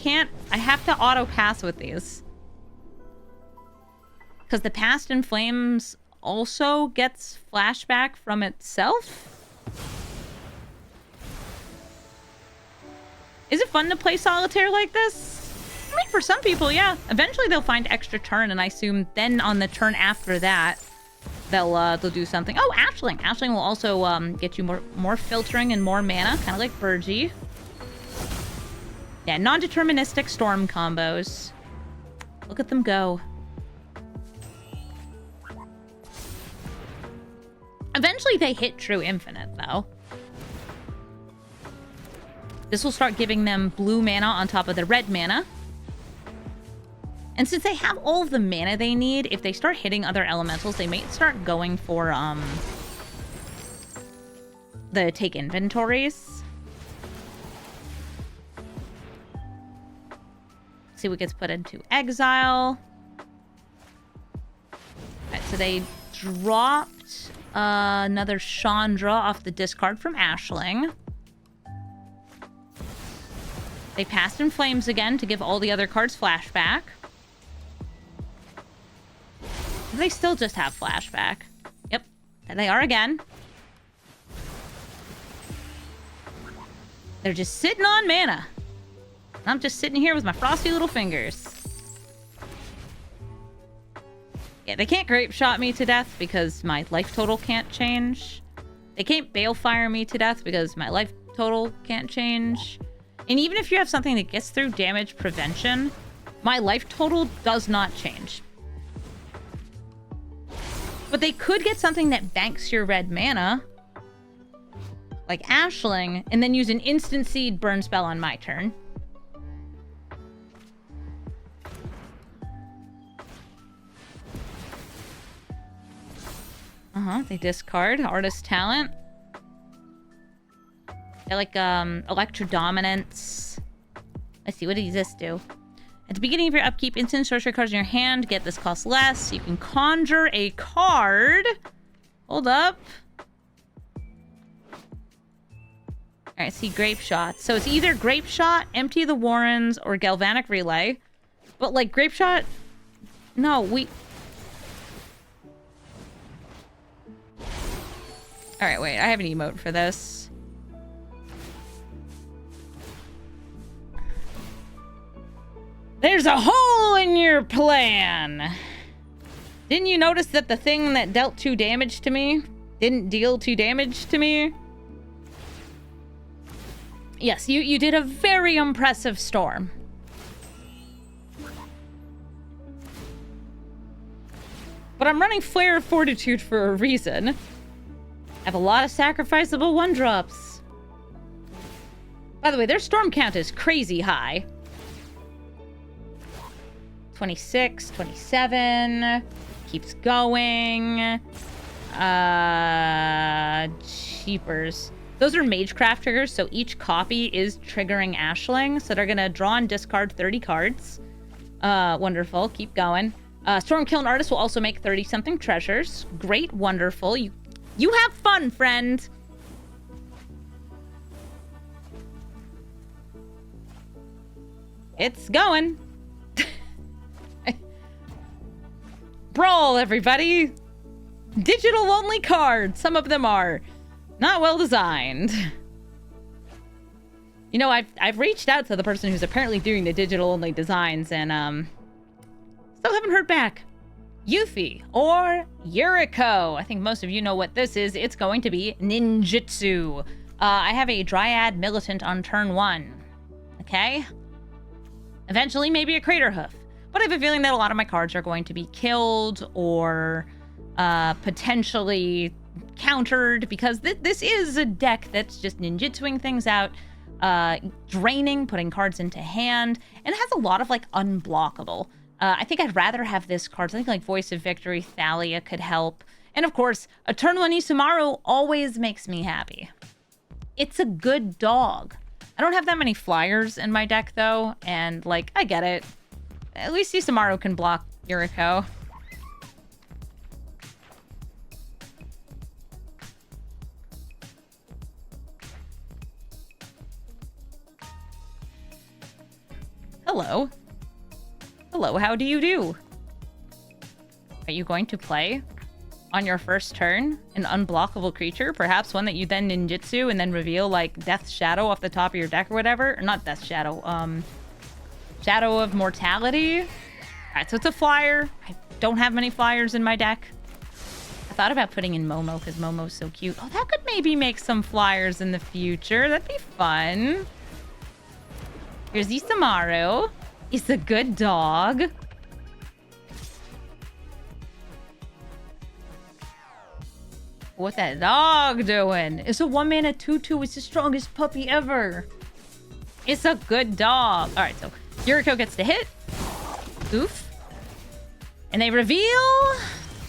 have to auto pass with these. Because the Past in Flames also gets flashback from itself. Is it fun to play solitaire like this? I mean, for some people, yeah. Eventually they'll find extra turn, and I assume then on the turn after that, they'll do something. Oh, Ashling. Ashling will also get you more filtering and more mana, kind of like Brigid. Yeah, non-deterministic storm combos. Look at them go. Eventually they hit true infinite, though. This will start giving them blue mana on top of the red mana. And since they have all of the mana they need, if they start hitting other elementals, they may start going for the take inventories. See what gets put into exile. Alright, so they dropped another Chandra off the discard from Ashling. They passed in Flames again to give all the other cards flashback. They still just have flashback. Yep, there they are again. They're just sitting on mana. I'm just sitting here with my frosty little fingers. Yeah, they can't Grape Shot me to death because my life total can't change. They can't Balefire me to death because my life total can't change. And even if you have something that gets through damage prevention, my life total does not change. But they could get something that banks your red mana, like Ashling, and then use an instant seed burn spell on my turn. They discard Artist Talent. They like Electro Dominance. Let's see, what does this do? At the beginning of your upkeep, instant sorcery cards in your hand get this cost less. You can conjure a card. Hold up. Alright, see Grape Shot. So it's either Grape Shot, Empty the Warrens, or Galvanic Relay. But like Grape Shot... No, we... Alright, wait, I have an emote for this. There's a hole in your plan! Didn't you notice that the thing that dealt 2 damage to me didn't deal 2 damage to me? Yes, you did a very impressive storm. But I'm running Flare of Fortitude for a reason. I have a lot of sacrificable 1-drops. By the way, their storm count is crazy high. 26, 27. Keeps going. Cheapers. Those are Magecraft triggers, so each copy is triggering Ashling. So they're gonna draw and discard 30 cards. Wonderful. Keep going. Stormkiln Artist will also make 30-something treasures. Great, wonderful. You have fun, friend. It's going. Brawl, everybody. Digital-only cards. Some of them are not well designed. You know, I've reached out to the person who's apparently doing the digital-only designs, and still haven't heard back. Yuffie or Yuriko. I think most of you know what this is. It's going to be ninjutsu. I have a Dryad Militant on turn 1. Okay? Eventually, maybe a Crater Hoof. But I have a feeling that a lot of my cards are going to be killed or potentially countered, because this is a deck that's just ninjutsuing things out, draining, putting cards into hand, and it has a lot of, like, unblockable. I think I'd rather have this card. I think, like, Voice of Victory, Thalia could help. And, of course, a turn 1 Isamaru always makes me happy. It's a good dog. I don't have that many flyers in my deck, though, and, like, I get it. At least Isamaru can block Yuriko. Hello. Hello, how do you do? Are you going to play on your first turn an unblockable creature? Perhaps one that you then ninjutsu and then reveal, like, Death Shadow off the top of your deck or whatever? Or not Death Shadow, Shadow of Mortality? Alright, so it's a flyer. I don't have many flyers in my deck. I thought about putting in Momo because Momo's so cute. Oh, that could maybe make some flyers in the future. That'd be fun. Here's Isamaru. He's a good dog. What's that dog doing? It's a 1-mana 2/2. It's the strongest puppy ever. It's a good dog. All right, so Yuriko gets to hit. Oof. And they reveal...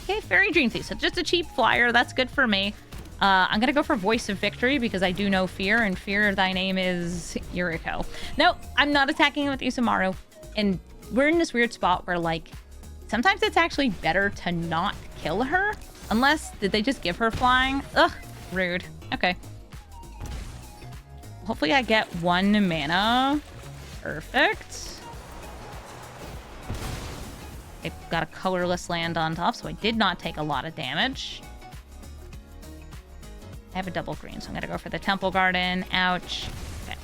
Okay, Fairy Dream Thief. So just a cheap flyer. That's good for me. I'm going to go for Voice of Victory because I do know Fear, and Fear, thy name is Yuriko. No, I'm not attacking with Isamaru. And we're in this weird spot where, like, sometimes it's actually better to not kill her. Unless, did they just give her flying? Ugh, rude. Okay. Hopefully I get 1 mana. Perfect. They've got a colorless land on top, so I did not take a lot of damage. I have a double green, so I'm going to go for the Temple Garden. Ouch. Okay.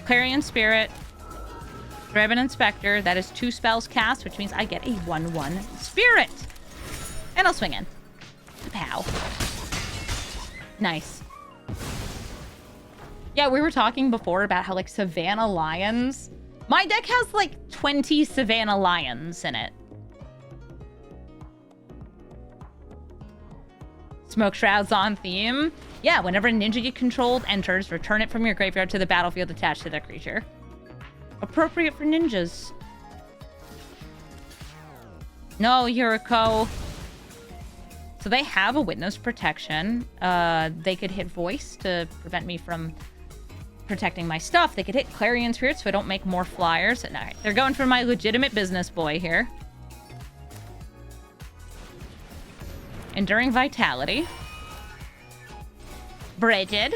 Clarion Spirit. Draven Inspector. That is 2 spells cast, which means I get a 1/1 Spirit. And I'll swing in. Pow. Nice. Yeah, we were talking before about how, like, Savannah Lions... My deck has, like, 20 Savannah Lions in it. Smoke Shroud's on theme. Yeah, whenever a ninja you controlled enters, return it from your graveyard to the battlefield attached to that creature. Appropriate for ninjas. No, Yuriko. So they have a Witness Protection. They could hit Voice to prevent me from protecting my stuff. They could hit Clarion Spirit so I don't make more flyers. All right, they're going for my legitimate business boy here. Enduring Vitality. Brigid.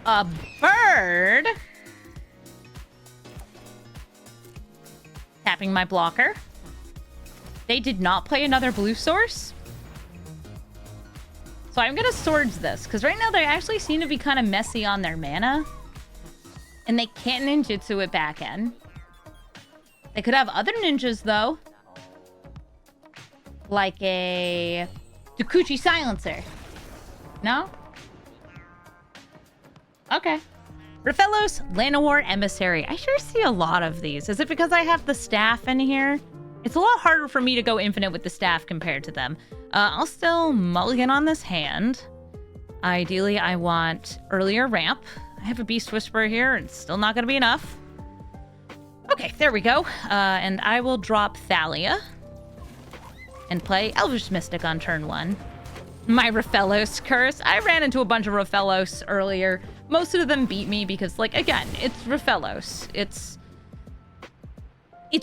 A bird. Tapping my blocker. They did not play another blue source. So I'm going to Swords this, because right now they actually seem to be kind of messy on their mana. And they can't ninjutsu it back in. They could have other ninjas, though. Like a Dokuchi Silencer. No? Okay. Rofellos, Llanowar Emissary. I sure see a lot of these. Is it because I have the staff in here? It's a lot harder for me to go infinite with the staff compared to them. I'll still mulligan on this hand. Ideally, I want earlier ramp. I have a Beast Whisperer here, and it's still not going to be enough. Okay, there we go. And I will drop Thalia and play Elvish Mystic on turn 1. My Rofellos curse. I ran into a bunch of Rofellos earlier. Most of them beat me because, like, again, it's Rofellos. It's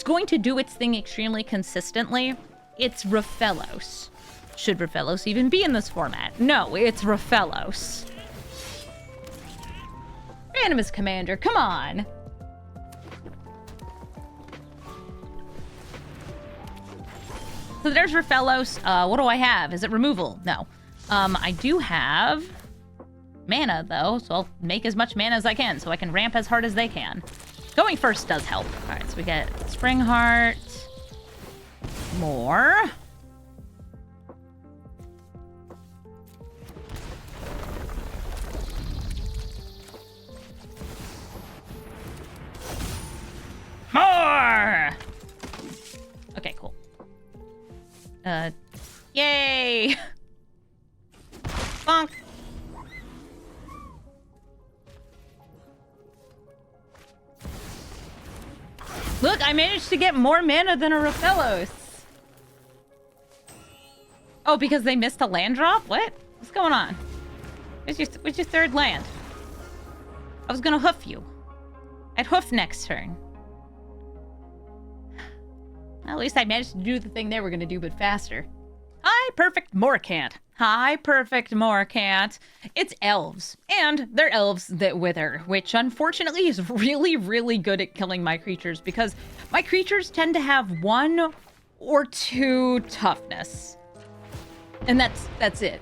going to do its thing extremely consistently. It's Rofellos. Should Rofellos even be in this format? No, it's Rofellos. Animus Commander, come on. So there's Rofellos. What do I have? Is it removal? No. I do have mana, though, so I'll make as much mana as I can so I can ramp as hard as they can. Going first does help. All right, so we get Spring Heart. More. More! Okay, cool. Yay! Bonk! Look, I managed to get more mana than a Rofellos. Oh, because they missed a land drop? What? What's going on? Where's your third land? I was gonna hoof you. I'd hoof next turn. Well, at least I managed to do the thing they were gonna do, but faster. Hi, Perfect Morcant. Hi, Perfect Morcant. It's elves, and they're elves that wither, which unfortunately is really, really good at killing my creatures because my creatures tend to have 1 or 2 toughness. And that's it.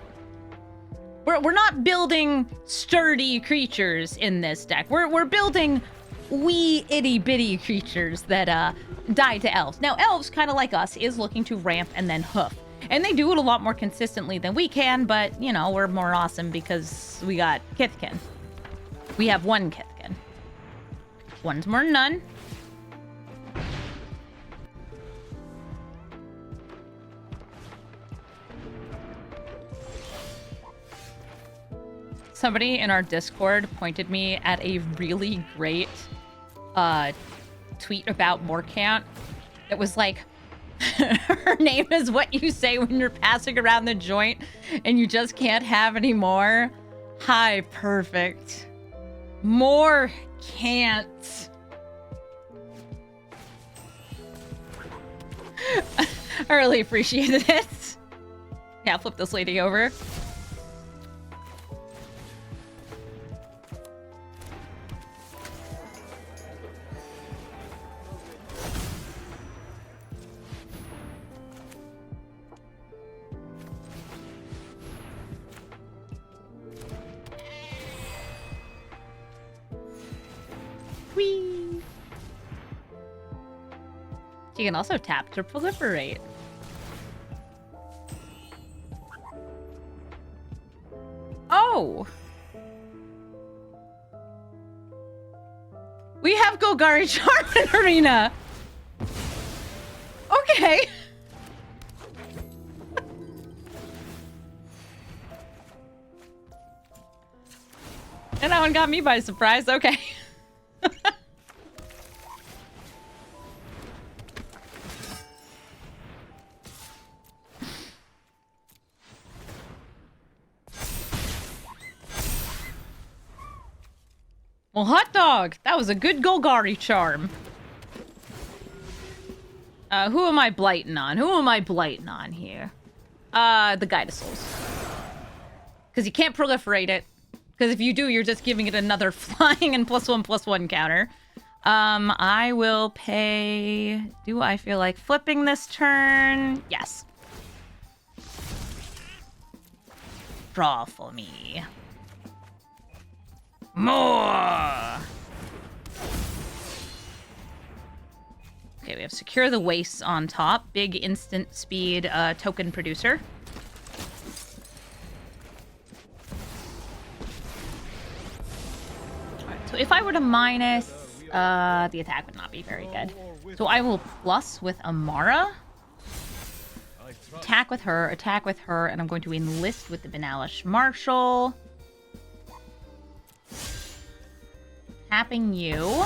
We're not building sturdy creatures in this deck. We're building wee itty bitty creatures that die to elves. Now, elves, kind of like us, is looking to ramp and then hoof. And they do it a lot more consistently than we can, but, you know, we're more awesome because we got Kithkin. We have 1 Kithkin. One's more than none. Somebody in our Discord pointed me at a really great tweet about Morcant. It was like, her name is what you say when you're passing around the joint and you just can't have any more. Hi, perfect. More can't. I really appreciated it. Yeah, I'll flip this lady over. Whee! You can also tap to proliferate. Oh! We have Golgari Charm in Arena! Okay! And that one got me by surprise, okay. Well, hot dog! That was a good Golgari charm. Who am I blighting on? Who am I blighting on here? The Guide of Souls. Because you can't proliferate it. Because if you do, you're just giving it another flying and +1/+1 counter. I will pay... Do I feel like flipping this turn? Yes. Draw for me. More! Okay, we have Secure the Wastes on top. Big instant speed token producer. So if I were to minus, the attack would not be very good. So I will plus with Amara. Attack with her, and I'm going to enlist with the Banalish Marshal. Tapping you.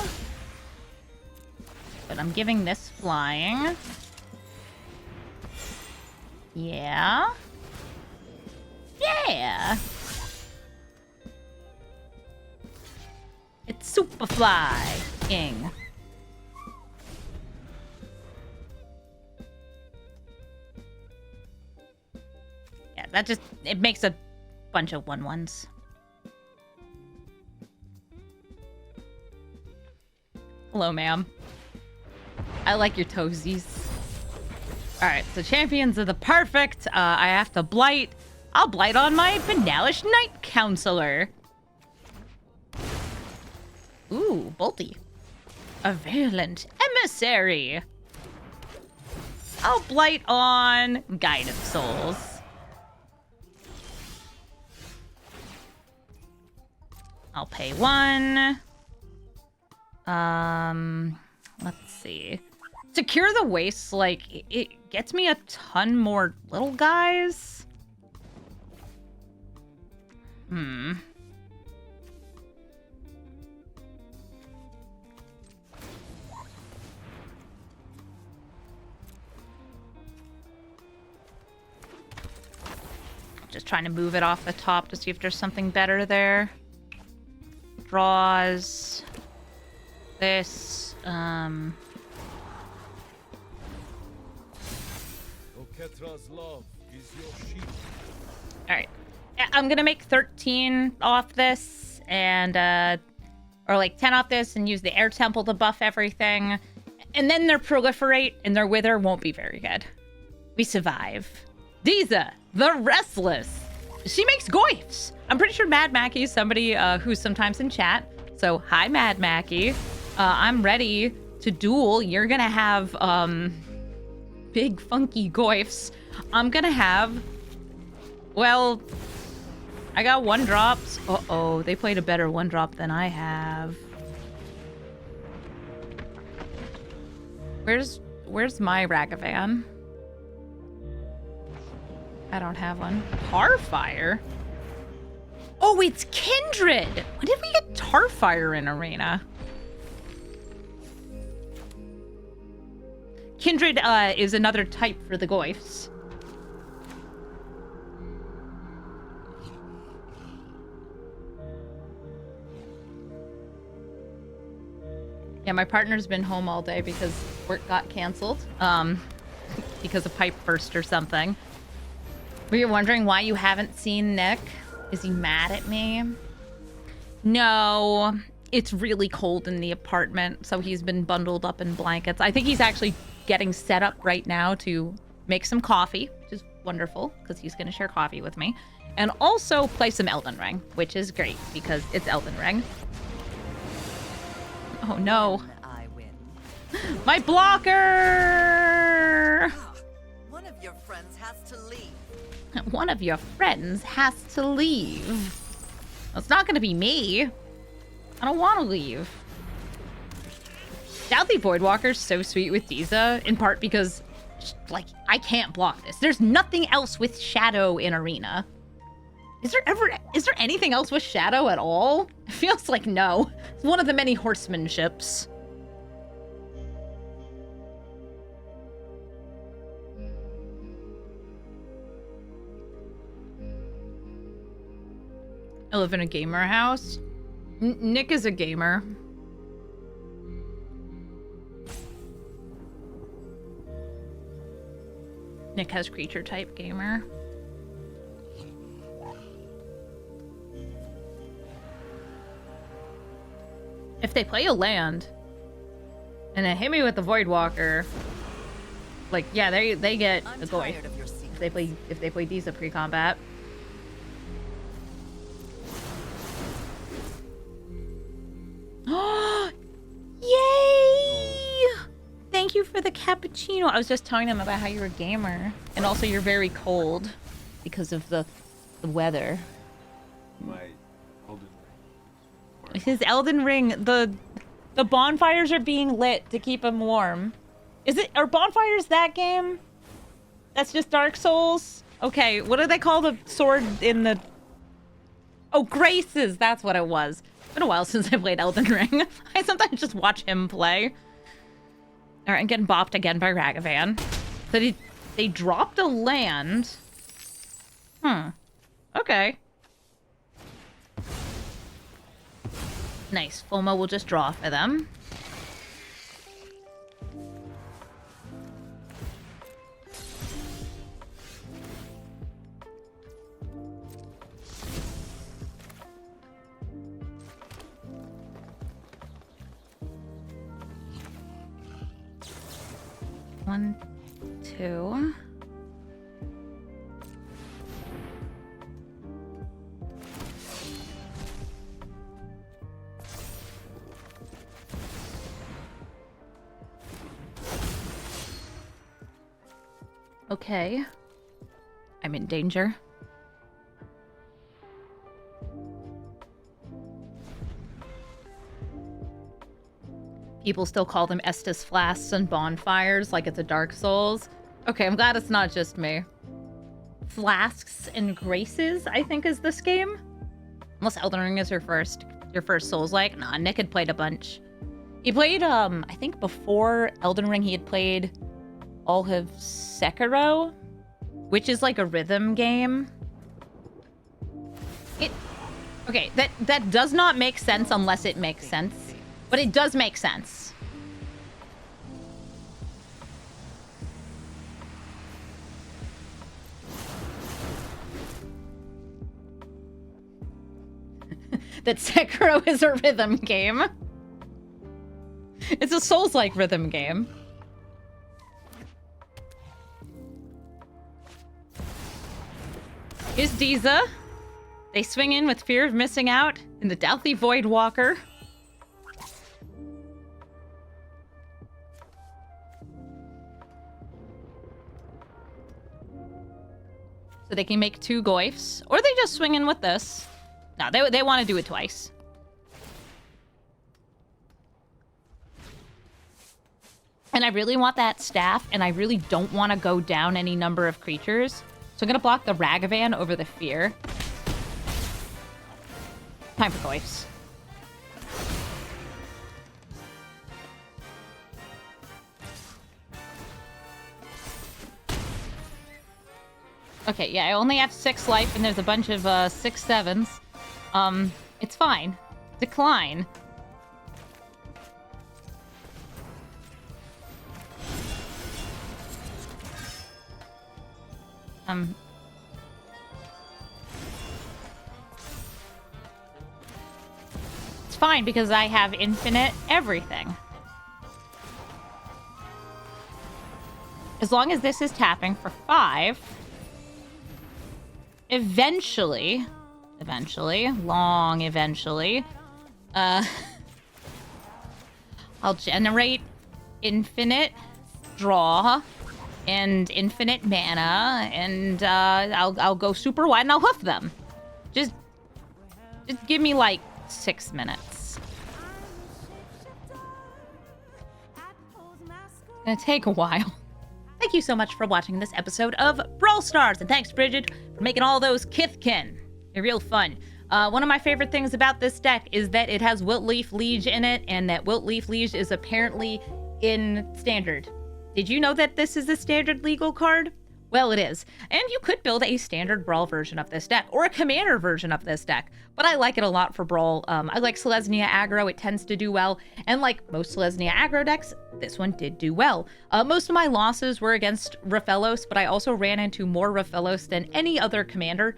But I'm giving this flying. Yeah. Yeah. It's Superfly King. Yeah, that just, it makes a bunch of 1/1s. Hello, ma'am. I like your toesies. Alright, so champions are the perfect. I have to blight. I'll blight on my Banalish Knight Counselor. Ooh, Bolty. A Virulent Emissary. I'll blight on Guide of Souls. I'll pay 1. Let's see. Secure the Waste, like, it gets me a ton more little guys. Just trying to move it off the top to see if there's something better there. Draws. This, Alright. I'm gonna make 13 off this, and, or like 10 off this, and use the Air Temple to buff everything. And then their Proliferate and their Wither won't be very good. We survive. Diza, the Restless. She makes goifs. I'm pretty sure Mad Mackie is somebody who's sometimes in chat. So, hi, Mad Mackie. I'm ready to duel. You're gonna have, big funky goifs. I'm gonna have, well, I got 1-drops. Uh-oh, they played a better 1-drop than I have. Where's my Ragavan? I don't have one. Tarfire? Oh, it's Kindred! When did we get Tarfire in Arena? Kindred is another type for the goifs. Yeah, my partner's been home all day because work got canceled. Because of pipe burst or something. Were you wondering why you haven't seen Nick? Is he mad at me? No, it's really cold in the apartment, so he's been bundled up in blankets. I think he's actually getting set up right now to make some coffee, which is wonderful because he's going to share coffee with me. And also play some Elden Ring, which is great because it's Elden Ring. Oh no. I win. My blocker! One of your friends has to leave. One of your friends has to leave. It's not going to be me. I don't want to leave. Stealthy Voidwalker's so sweet with Diza, in part because, like, I can't block this. There's nothing else with Shadow in Arena. Is there anything else with Shadow at all? It feels like no. It's one of the many horsemanships. I live in a gamer house. Nick is a gamer. Nick has creature type gamer. If they play a land and then hit me with the Voidwalker, like, yeah, they get a goy. If they play Diza pre-combat. Yay! Thank you for the cappuccino. I was just telling them about how you're a gamer. And also you're very cold because of the weather. My Elden Ring His Elden Ring, the bonfires are being lit to keep him warm. Are bonfires that game? That's just Dark Souls? Okay, what do they call the sword in the... Oh, Graces, that's what it was. It's been a while since I played Elden Ring. I sometimes just watch him play. All right, I'm getting bopped again by Ragavan. So they dropped a land. Okay. Nice. Fulmo will just draw for them. One, two. Okay. I'm in danger. People still call them Estus flasks and bonfires like it's a Dark Souls. Okay, I'm glad it's not just me. Flasks and Graces, I think, is this game. Unless Elden Ring is your first Souls-like. Nah, Nick had played a bunch. He played, I think before Elden Ring, he had played all of Sekiro, which is like a rhythm game. Okay, that does not make sense unless it makes sense. But it does make sense. That Sekiro is a rhythm game. It's a Souls-like rhythm game. Here's Diza. They swing in with fear of missing out in the Doubthy Void Walker. So they can make 2 Goyfs, or they just swing in with this. No, they want to do it twice. And I really want that staff, and I really don't want to go down any number of creatures. So I'm going to block the Ragavan over the Fear. Time for Goyfs. Okay, yeah, I only have 6 life, and there's a bunch of 6/7s. It's fine. Decline. It's fine because I have infinite everything. As long as this is tapping for 5, eventually, I'll generate infinite draw and infinite mana, and I'll go super wide and I'll hoof them. Just give me like 6 minutes. It's gonna take a while. Thank you so much for watching this episode of Brawl Stars, and thanks, Brigid, for making all those Kithkin. They're real fun. One of my favorite things about this deck is that it has Wiltleaf Liege in it, and that Wiltleaf Liege is apparently in Standard. Did you know that this is a Standard legal card? Well, it is. And you could build a Standard Brawl version of this deck, or a Commander version of this deck, but I like it a lot for Brawl. I like Selesnya aggro, it tends to do well, and like most Selesnya aggro decks, this one did do well. Most of my losses were against Rofellos, but I also ran into more Rofellos than any other Commander,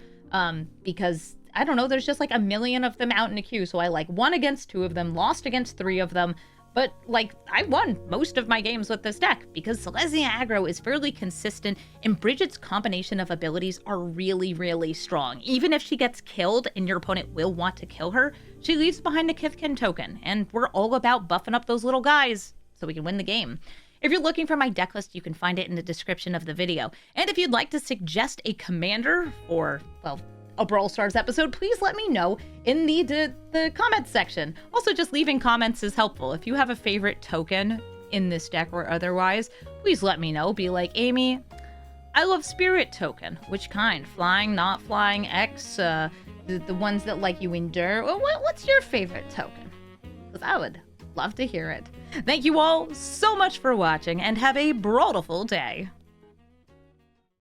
because, I don't know, there's just like a million of them out in the queue, so I like won against 2 of them, lost against 3 of them, but, like, I won most of my games with this deck because Selesnya aggro is fairly consistent, and Brigid's combination of abilities are really, really strong. Even if she gets killed and your opponent will want to kill her, she leaves behind a Kithkin token, and we're all about buffing up those little guys so we can win the game. If you're looking for my deck list, you can find it in the description of the video. And if you'd like to suggest a commander for, well, a Brawl Stars episode, please let me know in the comments section. Also, just leaving comments is helpful. If you have a favorite token in this deck or otherwise, please let me know. Be like, Amy, I love Spirit token. Which kind? Flying, not flying, X, the ones that like you endure. What's your favorite token? Because I would love to hear it. Thank you all so much for watching, and have a brawlful day.